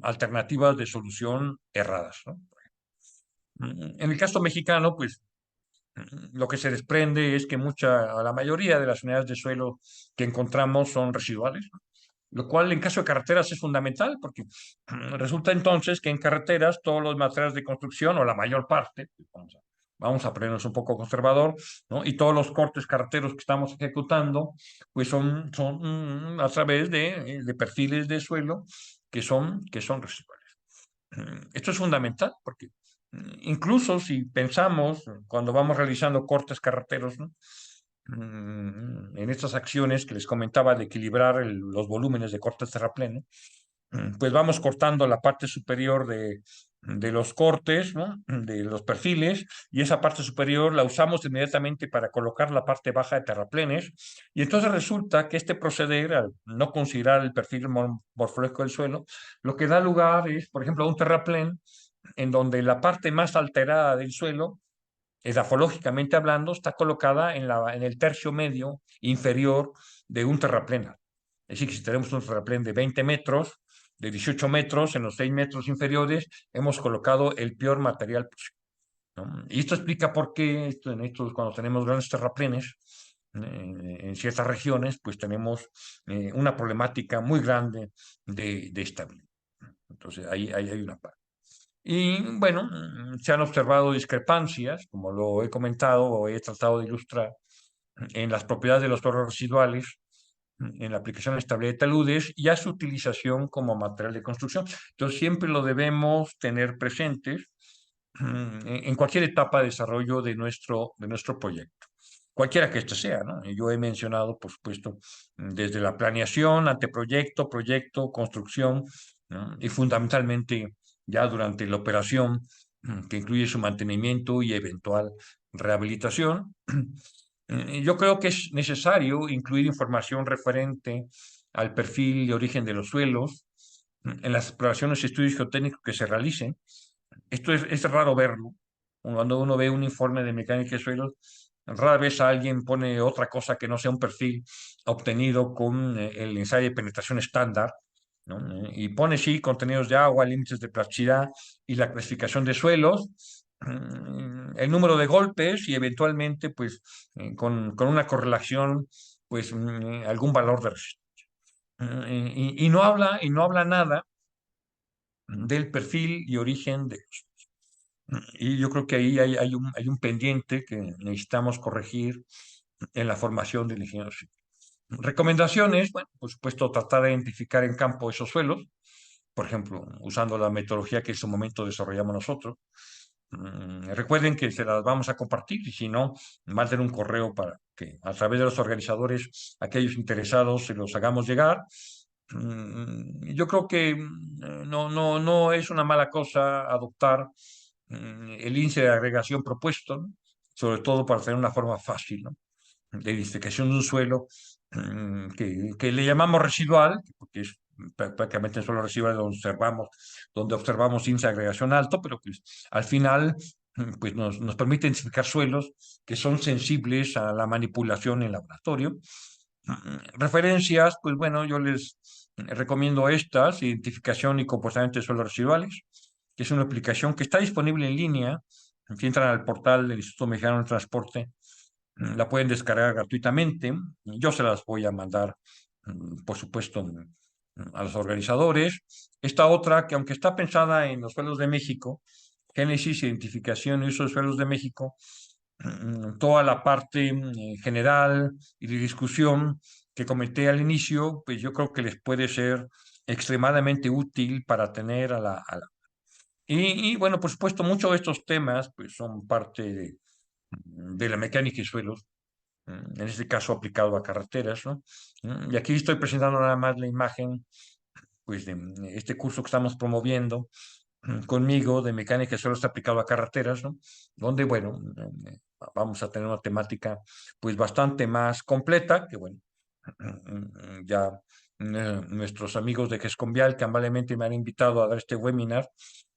alternativas de solución erradas, ¿no? En el caso mexicano, pues lo que se desprende es que la mayoría de las unidades de suelo que encontramos son residuales, ¿no? Lo cual en caso de carreteras es fundamental, porque resulta entonces que en carreteras todos los materiales de construcción, o la mayor parte, vamos a ponernos un poco conservador, ¿no? Y todos los cortes carreteros que estamos ejecutando, pues son a través de perfiles de suelo que son residuales. Esto es fundamental porque incluso si pensamos, cuando vamos realizando cortes carreteros, ¿no? En estas acciones que les comentaba de equilibrar los volúmenes de corte terrapleno, pues vamos cortando la parte superior de los cortes, ¿no? De los perfiles, y esa parte superior la usamos inmediatamente para colocar la parte baja de terraplenes, y entonces resulta que este proceder, al no considerar el perfil morfológico del suelo, lo que da lugar es, por ejemplo, a un terraplén en donde la parte más alterada del suelo, edafológicamente hablando, está colocada en el tercio medio inferior de un terraplén. Es decir, que si tenemos un terraplén de 20 metros, de 18 metros, en los 6 metros inferiores, hemos colocado el peor material posible, ¿no? Y esto explica por qué cuando tenemos grandes terraplenes, en ciertas regiones, pues tenemos una problemática muy grande de estabilidad. Entonces, ahí hay una parte. Y bueno, se han observado discrepancias, como lo he comentado o he tratado de ilustrar, en las propiedades de los suelos residuales, en la aplicación de estabilidad de taludes y a su utilización como material de construcción. Entonces, siempre lo debemos tener presentes en cualquier etapa de desarrollo de nuestro proyecto, cualquiera que éste sea, ¿no? Yo he mencionado, por supuesto, desde la planeación, anteproyecto, proyecto, construcción, ¿no? Y fundamentalmente ya durante la operación, que incluye su mantenimiento y eventual rehabilitación. Yo creo que es necesario incluir información referente al perfil y origen de los suelos en las exploraciones y estudios geotécnicos que se realicen. Esto es raro verlo. Cuando uno ve un informe de mecánica de suelos, rara vez alguien pone otra cosa que no sea un perfil obtenido con el ensayo de penetración estándar, ¿no? Y pone, sí, contenidos de agua, límites de plasticidad y la clasificación de suelos, el número de golpes y eventualmente, pues, con una correlación, pues, algún valor de resistencia. Y no habla nada del perfil y origen de ellos. Y yo creo que ahí hay un pendiente que necesitamos corregir en la formación del ingeniero civil. Recomendaciones, bueno, por supuesto, tratar de identificar en campo esos suelos, por ejemplo, usando la metodología que en su momento desarrollamos nosotros. Recuerden que se las vamos a compartir y si no, manden un correo para que a través de los organizadores, aquellos interesados, se los hagamos llegar. Yo creo que no es una mala cosa adoptar el índice de agregación propuesto, ¿no? Sobre todo para tener una forma fácil, ¿no? De identificación de un suelo que le llamamos residual, porque es prácticamente el suelo residual donde observamos índice de agregación alto, pero pues al final pues nos permite identificar suelos que son sensibles a la manipulación en laboratorio. Referencias, pues bueno, yo les recomiendo estas, Identificación y Comportamiento de Suelos Residuales, que es una aplicación que está disponible en línea. Si entran al portal del Instituto Mexicano del Transporte, la pueden descargar gratuitamente. Yo se las voy a mandar, por supuesto, a los organizadores. Esta otra, que aunque está pensada en los suelos de México, Génesis, Identificación y Uso de Suelos de México, toda la parte general y de discusión que comenté al inicio, pues yo creo que les puede ser extremadamente útil para tener bueno, por supuesto, muchos de estos temas pues son parte de la mecánica y suelos, en este caso aplicado a carreteras, ¿no? Y aquí estoy presentando nada más la imagen, pues, de este curso que estamos promoviendo conmigo de mecánica y suelos aplicado a carreteras, ¿no? Donde, bueno, vamos a tener una temática, pues, bastante más completa, que, bueno, ya nuestros amigos de GESCOMVIAL que amablemente me han invitado a dar este webinar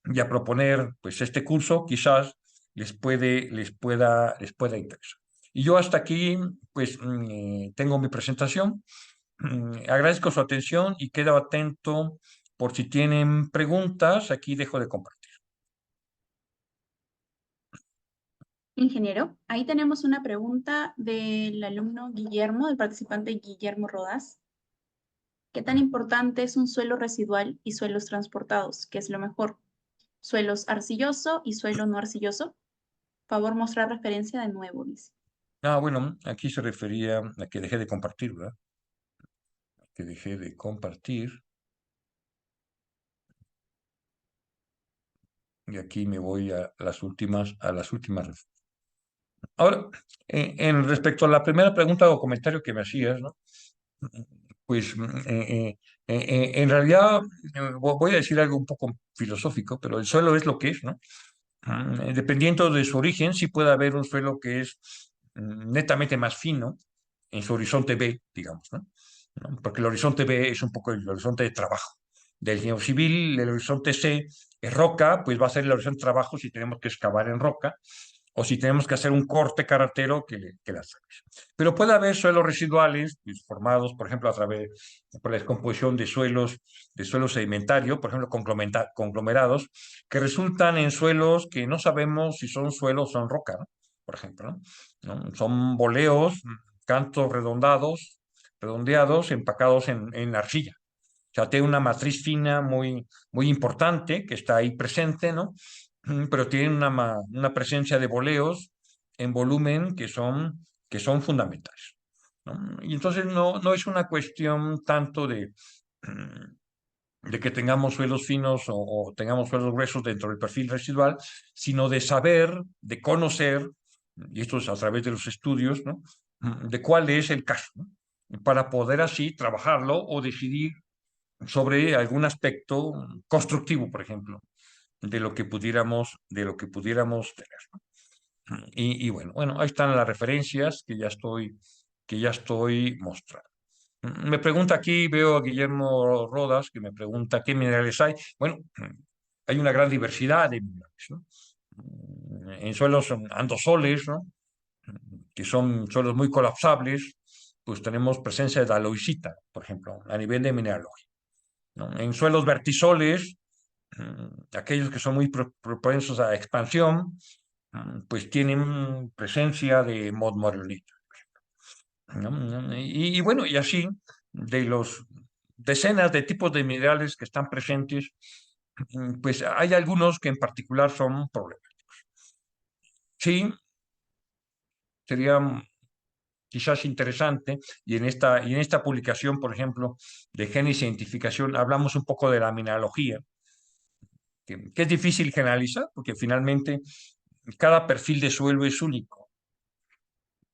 y a proponer, pues, este curso, quizás les pueda interesar. Y yo hasta aquí, pues, tengo mi presentación. Agradezco su atención y quedo atento por si tienen preguntas. Aquí dejo de compartir. Ingeniero, ahí tenemos una pregunta del alumno Guillermo, del participante Guillermo Rodas. ¿Qué tan importante es un suelo residual y suelos transportados? ¿Qué es lo mejor? ¿Suelos arcilloso y suelo no arcilloso? Favor mostrar referencia de nuevo, dice. Bueno, aquí se refería a que dejé de compartir, ¿verdad? Que dejé de compartir. Y aquí me voy a las últimas. Ahora, en respecto a la primera pregunta o comentario que me hacías, ¿no? Pues en realidad voy a decir algo un poco filosófico, pero el suelo es lo que es, ¿no? Dependiendo de su origen, sí puede haber un suelo que es netamente más fino en su horizonte B, digamos, ¿no? Porque el horizonte B es un poco el horizonte de trabajo. Del ingeniero civil, el horizonte C es roca, pues va a ser el horizonte de trabajo si tenemos que excavar en roca o si tenemos que hacer un corte carretero que las sabes. Pero puede haber suelos residuales pues, formados, por ejemplo, por la descomposición de suelo sedimentario, por ejemplo, conglomerados, que resultan en suelos que no sabemos si son suelos o son roca, ¿no? Por ejemplo, ¿no? Son boleos, cantos redondeados, empacados en arcilla. O sea, tiene una matriz fina muy importante que está ahí presente, ¿no? Pero tiene una presencia de boleos en volumen que son fundamentales, ¿no? Y entonces no es una cuestión tanto de que tengamos suelos finos o tengamos suelos gruesos dentro del perfil residual, sino de saber, de conocer, y esto es a través de los estudios, ¿no? De cuál es el caso, ¿no? Para poder así trabajarlo o decidir sobre algún aspecto constructivo, por ejemplo, de lo que pudiéramos tener, ¿no? Y bueno, ahí están las referencias que ya estoy mostrando. Me pregunta aquí, veo a Guillermo Rodas, que me pregunta qué minerales hay. Bueno, hay una gran diversidad de minerales, ¿no? En suelos andosoles, ¿no? Que son suelos muy colapsables, pues tenemos presencia de daloicita, por ejemplo, a nivel de mineralogía, ¿no? En suelos vertisoles, aquellos que son muy propensos a expansión, pues tienen presencia de modmorionita, ¿no? Y bueno, y así, de los decenas de tipos de minerales que están presentes, pues hay algunos que en particular son problemas. Sí, sería quizás interesante, y en esta publicación, por ejemplo, de Génesis e Identificación, hablamos un poco de la mineralogía, que es difícil generalizar, porque finalmente cada perfil de suelo es único.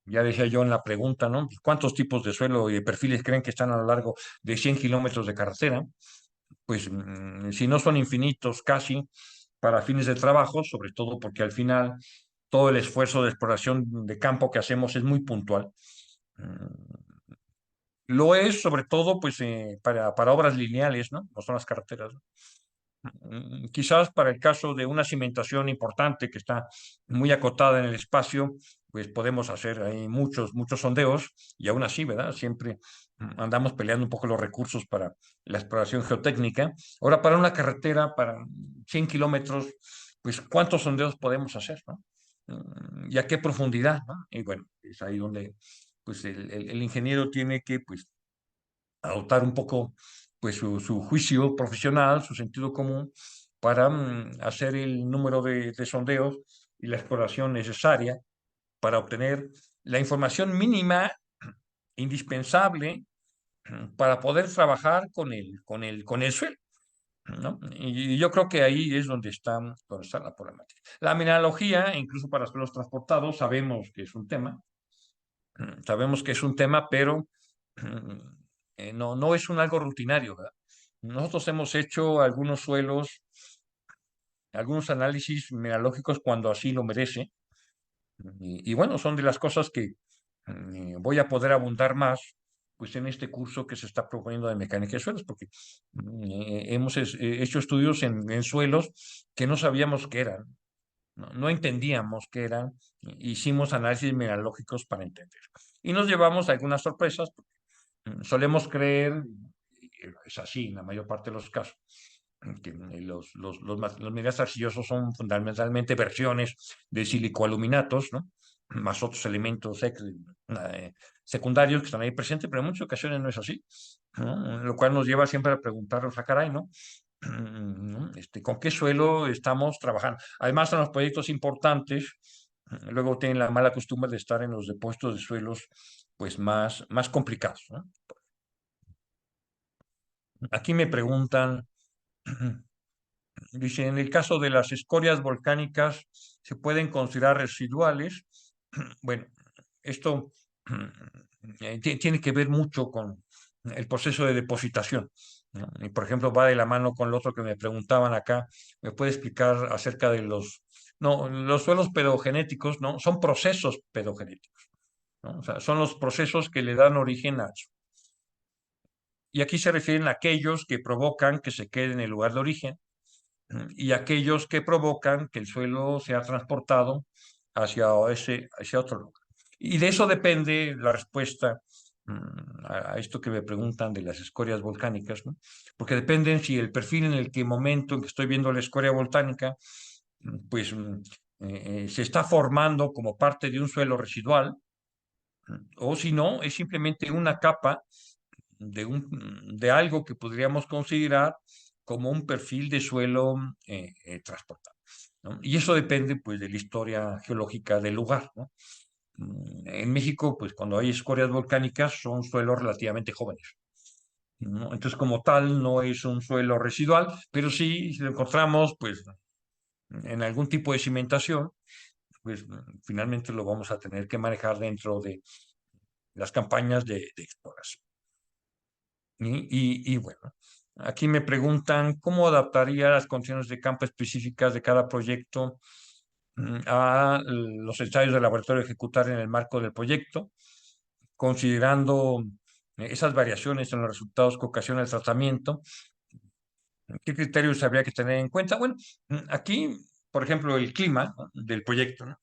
Ya decía yo en la pregunta, ¿no? ¿Cuántos tipos de suelo y de perfiles creen que están a lo largo de 100 kilómetros de carretera? Pues si no son infinitos casi para fines de trabajo, sobre todo porque al final todo el esfuerzo de exploración de campo que hacemos es muy puntual. Lo es sobre todo pues, para obras lineales, ¿no? No son las carreteras, ¿no? Quizás para el caso de una cimentación importante que está muy acotada en el espacio, pues podemos hacer ahí muchos sondeos y aún así, ¿verdad? Siempre andamos peleando un poco los recursos para la exploración geotécnica. Ahora, para una carretera, para 100 kilómetros, pues ¿cuántos sondeos podemos hacer, ¿no? ¿Y a qué profundidad, ¿no? Y bueno, es ahí donde pues el ingeniero tiene que pues adoptar un poco pues su juicio profesional, su sentido común, para hacer el número de sondeos y la exploración necesaria para obtener la información mínima indispensable para poder trabajar con el suelo, ¿no? Y yo creo que ahí es donde está la problemática. La mineralogía, incluso para suelos transportados, sabemos que es un tema, pero no es un algo rutinario, ¿verdad? Nosotros hemos hecho algunos suelos, algunos análisis mineralógicos cuando así lo merece, y bueno, son de las cosas que voy a poder abundar más pues en este curso que se está proponiendo de mecánica de suelos, porque hemos hecho estudios en suelos que no sabíamos qué eran, no entendíamos qué eran, hicimos análisis mineralógicos para entender. Y nos llevamos algunas sorpresas. Solemos creer, y es así en la mayor parte de los casos, que los minerales arcillosos son fundamentalmente versiones de silicoaluminatos, ¿no? Más otros elementos eh, secundarios que están ahí presentes, pero en muchas ocasiones no es así, ¿no? Lo cual nos lleva siempre a preguntarnos, a caray, ¿no? ¿Con qué suelo estamos trabajando? Además, en los proyectos importantes, luego tienen la mala costumbre de estar en los depósitos de suelos pues más complicados, ¿no? Aquí me preguntan, dice, en el caso de las escorias volcánicas, ¿se pueden considerar residuales? Bueno, esto tiene que ver mucho con el proceso de depositación, ¿no? Y por ejemplo, va de la mano con lo otro que me preguntaban acá. ¿Me puede explicar acerca de no, los suelos pedogenéticos, ¿no? Son procesos pedogenéticos, ¿no? O sea, son los procesos que le dan origen a eso. Y aquí se refieren a aquellos que provocan que se quede en el lugar de origen y aquellos que provocan que el suelo sea transportado hacia otro lugar. Y de eso depende la respuesta a esto que me preguntan de las escorias volcánicas, ¿no? Porque dependen si el perfil en el que momento en que estoy viendo la escoria volcánica, pues se está formando como parte de un suelo residual, o si no, es simplemente una capa de algo que podríamos considerar como un perfil de suelo transportado, ¿no? Y eso depende pues de la historia geológica del lugar, ¿no? En México, pues cuando hay escorias volcánicas son suelos relativamente jóvenes, ¿no? Entonces, como tal, no es un suelo residual, pero sí, si lo encontramos pues en algún tipo de cimentación, pues finalmente lo vamos a tener que manejar dentro de las campañas de exploración. Y bueno, aquí me preguntan cómo adaptaría las condiciones de campo específicas de cada proyecto a los ensayos de laboratorio a ejecutar en el marco del proyecto, considerando esas variaciones en los resultados que ocasiona el tratamiento. ¿Qué criterios habría que tener en cuenta? Bueno, aquí, por ejemplo, el clima, ¿no?, del proyecto, ¿no?,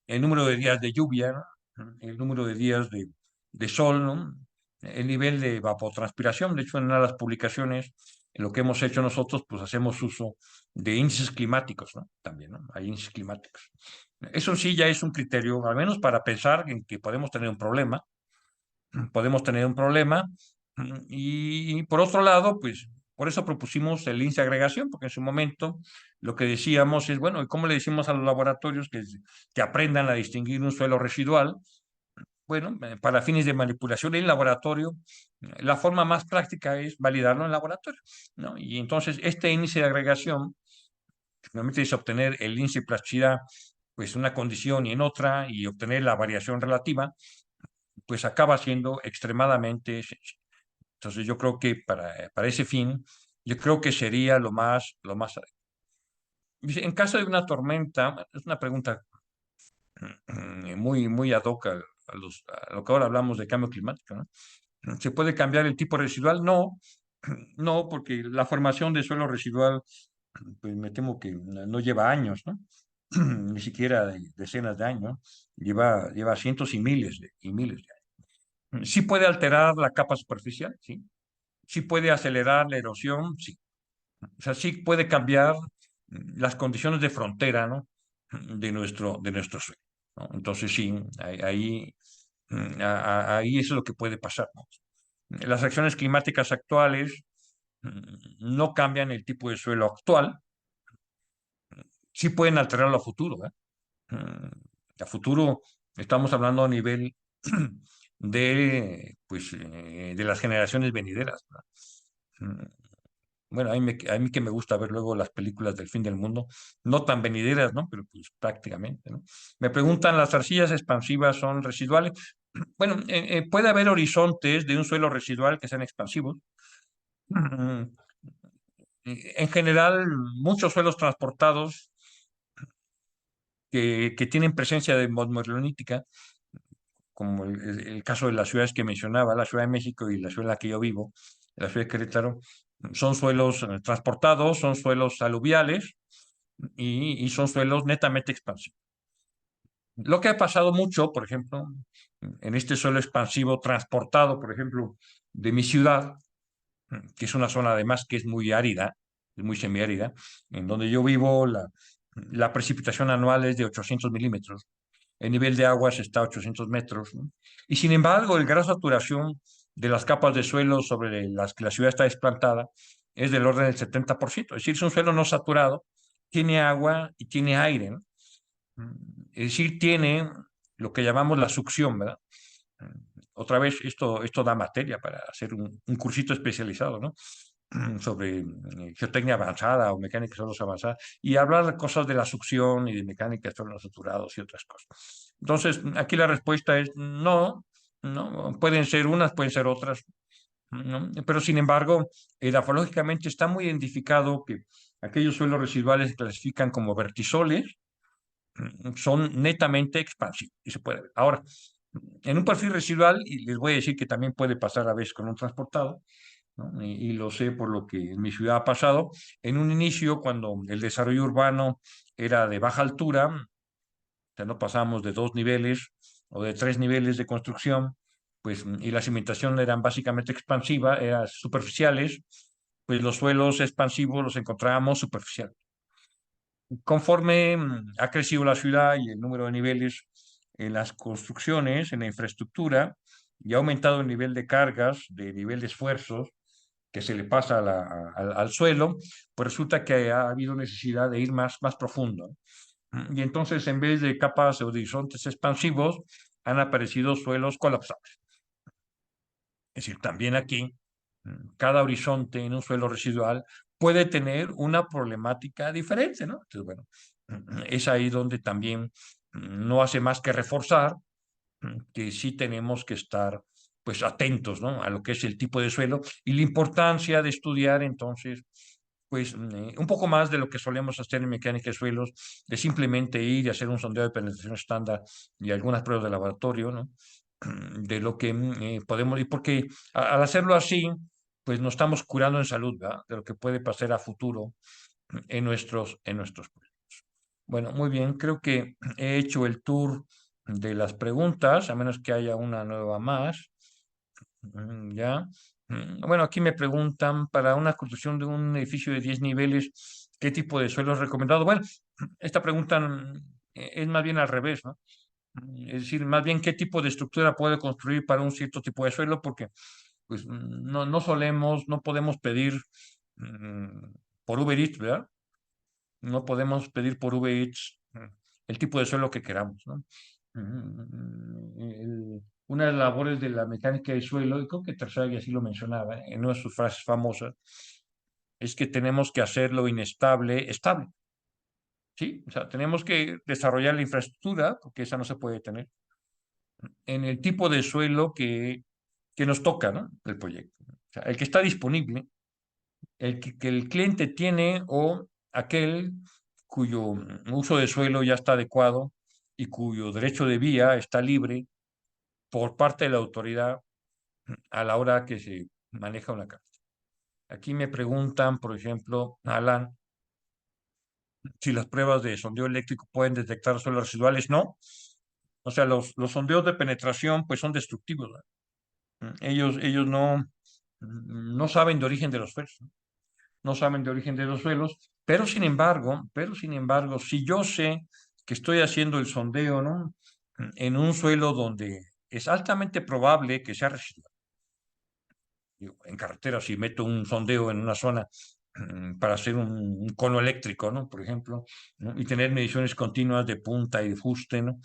el número de días de lluvia, ¿no?, el número de días de sol, ¿no?, el nivel de evapotranspiración. De hecho, en una de las publicaciones, en lo que hemos hecho nosotros, pues hacemos uso de índices climáticos, ¿no? También, ¿no? Hay índices climáticos. Eso sí ya es un criterio, al menos para pensar en que podemos tener un problema, y por otro lado, pues por eso propusimos el índice de agregación, porque en su momento lo que decíamos es, bueno, ¿y cómo le decimos a los laboratorios que aprendan a distinguir un suelo residual bueno, para fines de manipulación en laboratorio, la forma más práctica es validarlo en laboratorio, ¿no? Y entonces este índice de agregación finalmente es obtener el índice de plasticidad, pues en una condición y en otra, y obtener la variación relativa, pues acaba siendo extremadamente sencillo. Entonces yo creo que para ese fin, yo creo que sería lo más adecuado. Dice, en caso de una tormenta, es una pregunta muy ad hoc a lo que ahora hablamos de cambio climático, ¿no? ¿Se puede cambiar el tipo residual? No, no, porque la formación de suelo residual, pues me temo que no lleva años, ¿no? Ni siquiera decenas de años, lleva cientos y miles de años. Sí puede alterar la capa superficial, sí. Sí puede acelerar la erosión, sí. O sea, sí puede cambiar las condiciones de frontera, ¿no? De nuestro suelo, ¿no? Entonces sí, ahí eso es lo que puede pasar, ¿no? Las acciones climáticas actuales no cambian el tipo de suelo actual, sí pueden alterarlo a futuro, ¿eh? A futuro estamos hablando a nivel de las generaciones venideras, ¿no? Bueno, a mí que me gusta ver luego las películas del fin del mundo, no tan venideras, ¿no? Pero pues prácticamente, ¿no? Me preguntan, ¿las arcillas expansivas son residuales? Bueno, puede haber horizontes de un suelo residual que sean expansivos. Mm, En general, muchos suelos transportados que tienen presencia de morlonítica, como el caso de las ciudades que mencionaba, la Ciudad de México y la ciudad en la que yo vivo, la ciudad de Querétaro, son suelos transportados, son suelos aluviales y son suelos netamente expansivos. Lo que ha pasado mucho, por ejemplo, en este suelo expansivo transportado, por ejemplo, de mi ciudad, que es una zona además que es muy árida, es muy semiárida, en donde yo vivo, la precipitación anual es de 800 milímetros, el nivel de aguas está a 800 metros, ¿no? Y sin embargo, el grado de saturación de las capas de suelo sobre las que la ciudad está desplantada es del orden del 70%, es decir, es un suelo no saturado, tiene agua y tiene aire, ¿no? Es decir, tiene lo que llamamos la succión, ¿verdad? Otra vez, esto da materia para hacer un cursito especializado, ¿no? Sobre geotecnia avanzada o mecánica de suelos avanzada y hablar de cosas de la succión y de mecánica de suelos saturados y otras cosas. Entonces, aquí la respuesta es no, no, pueden ser unas, pueden ser otras, ¿no? Pero sin embargo, edafológicamente está muy identificado que aquellos suelos residuales se clasifican como vertisoles, son netamente expansivos y se puede ver. Ahora, en un perfil residual, y les voy a decir que también puede pasar a veces con un transportado, ¿no? Y lo sé por lo que en mi ciudad ha pasado. En un inicio, cuando el desarrollo urbano era de baja altura, o sea, no pasábamos de 2 niveles o de 3 niveles de construcción, pues, y la cimentación eran básicamente expansiva, eran superficiales, pues los suelos expansivos los encontrábamos superficiales. Conforme ha crecido la ciudad y el número de niveles en las construcciones, en la infraestructura, y ha aumentado el nivel de cargas, de nivel de esfuerzos que se le pasa al suelo, pues resulta que ha habido necesidad de ir más profundo. Y entonces, en vez de capas o horizontes expansivos, han aparecido suelos colapsables. Es decir, también aquí, cada horizonte en un suelo residual puede tener una problemática diferente, ¿no? Entonces, bueno, es ahí donde también no hace más que reforzar que sí tenemos que estar pues atentos, ¿no? A lo que es el tipo de suelo y la importancia de estudiar entonces pues un poco más de lo que solemos hacer en mecánica de suelos, de simplemente ir y hacer un sondeo de penetración estándar y algunas pruebas de laboratorio, ¿no? De lo que podemos, y porque al hacerlo así, pues nos estamos curando en salud, ¿verdad? De lo que puede pasar a futuro en nuestros pueblos. Bueno, muy bien, creo que he hecho el tour de las preguntas, a menos que haya una nueva más. Ya. Bueno, aquí me preguntan, para una construcción de un edificio de 10 niveles, ¿qué tipo de suelo es recomendado? Bueno, esta pregunta es más bien al revés, ¿no? Es decir, más bien qué tipo de estructura puede construir para un cierto tipo de suelo, porque pues no podemos pedir mm, por Uber Eats, ¿verdad? No podemos pedir por Uber Eats el tipo de suelo que queramos, ¿no? una de las labores de la mecánica del suelo, y creo que Terzaghi así lo mencionaba en una de sus frases famosas, es que tenemos que hacer lo inestable estable, ¿sí? O sea, tenemos que desarrollar la infraestructura, porque esa no se puede tener, en el tipo de suelo que nos toca, ¿no? El proyecto. O sea, el que está disponible, que el cliente tiene o aquel cuyo uso de suelo ya está adecuado y cuyo derecho de vía está libre por parte de la autoridad a la hora que se maneja una carta. Aquí me preguntan, por ejemplo, Alan, si las pruebas de sondeo eléctrico pueden detectar suelos residuales. No. O sea, los sondeos de penetración pues son destructivos, ¿no? Ellos no saben de origen de los suelos, no saben de origen de los suelos, pero sin embargo, si yo sé que estoy haciendo el sondeo, ¿no? En un suelo donde es altamente probable que sea residual, en carretera, si meto un sondeo en una zona para hacer un cono eléctrico, ¿no? Por ejemplo, ¿no? Y tener mediciones continuas de punta y de fuste, ¿no?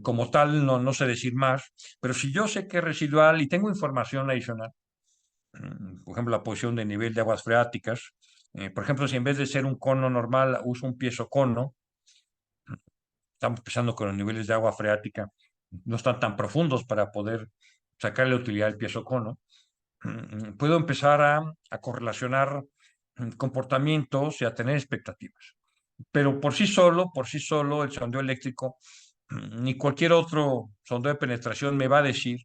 Como tal, no sé decir más, pero si yo sé que es residual y tengo información adicional, por ejemplo, la posición de nivel de aguas freáticas, por ejemplo, si en vez de ser un cono normal uso un piezocono, estamos empezando con los niveles de agua freática, no están tan profundos para poder sacarle utilidad al piezocono. Puedo empezar a correlacionar comportamientos y a tener expectativas. Pero por sí solo, el sondeo eléctrico, ni cualquier otro sondeo de penetración me va a decir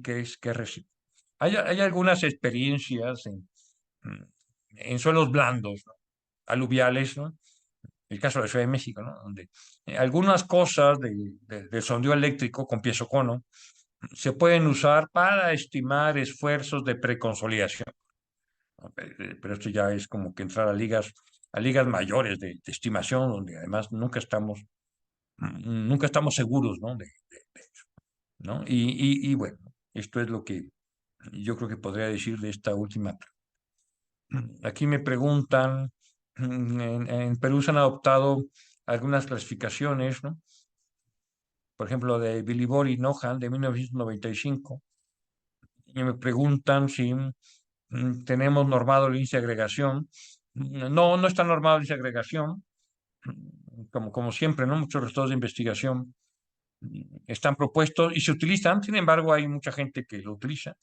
que es residuo. Hay algunas experiencias en suelos blandos, ¿no? Aluviales, ¿no? El caso de la Ciudad de México, ¿no? Donde algunas cosas del sondeo eléctrico con piezocono se pueden usar para estimar esfuerzos de preconsolidación, ¿no? Pero esto ya es como que entrar a ligas mayores de estimación, donde además nunca estamos seguros, ¿no? De eso, ¿no? Y bueno, esto es lo que yo creo que podría decir de esta última. Aquí me preguntan, en Perú se han adoptado algunas clasificaciones, ¿no? Por ejemplo, de Bilibor y Nohan de 1995, y me preguntan si tenemos normado el índice de agregación. No está normado el índice de agregación, como siempre, ¿no? Muchos resultados de investigación están propuestos y se utilizan, sin embargo, hay mucha gente que lo utiliza.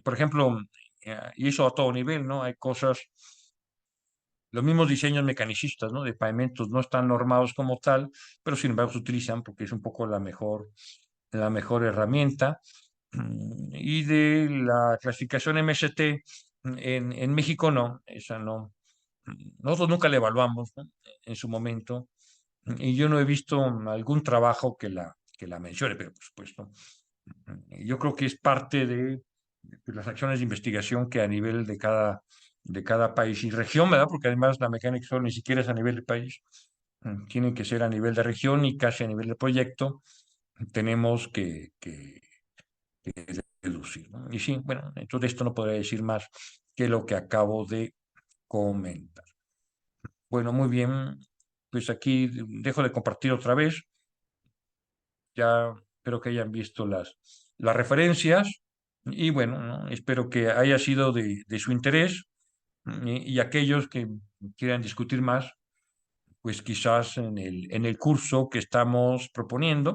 Por ejemplo, y eso a todo nivel, ¿no? Hay cosas, los mismos diseños mecanicistas, ¿no? De pavimentos no están normados como tal, pero sin embargo se utilizan porque es un poco la mejor herramienta. Y de la clasificación MST en México no, esa no. Nosotros nunca la evaluamos, ¿no? En su momento, y yo no he visto algún trabajo que la mencione, pero por supuesto, yo creo que es parte de las acciones de investigación que a nivel de cada país y región, ¿verdad? Porque además la mecánica solo ni siquiera es a nivel de país, tiene que ser a nivel de región y casi a nivel de proyecto, tenemos que deducir, ¿no? Y sí, bueno, entonces de esto no podría decir más que lo que acabo de comentar. Bueno, muy bien, pues aquí dejo de compartir otra vez, ya espero que hayan visto las referencias y bueno, ¿no? Espero que haya sido de su interés, y aquellos que quieran discutir más, pues quizás en el curso que estamos proponiendo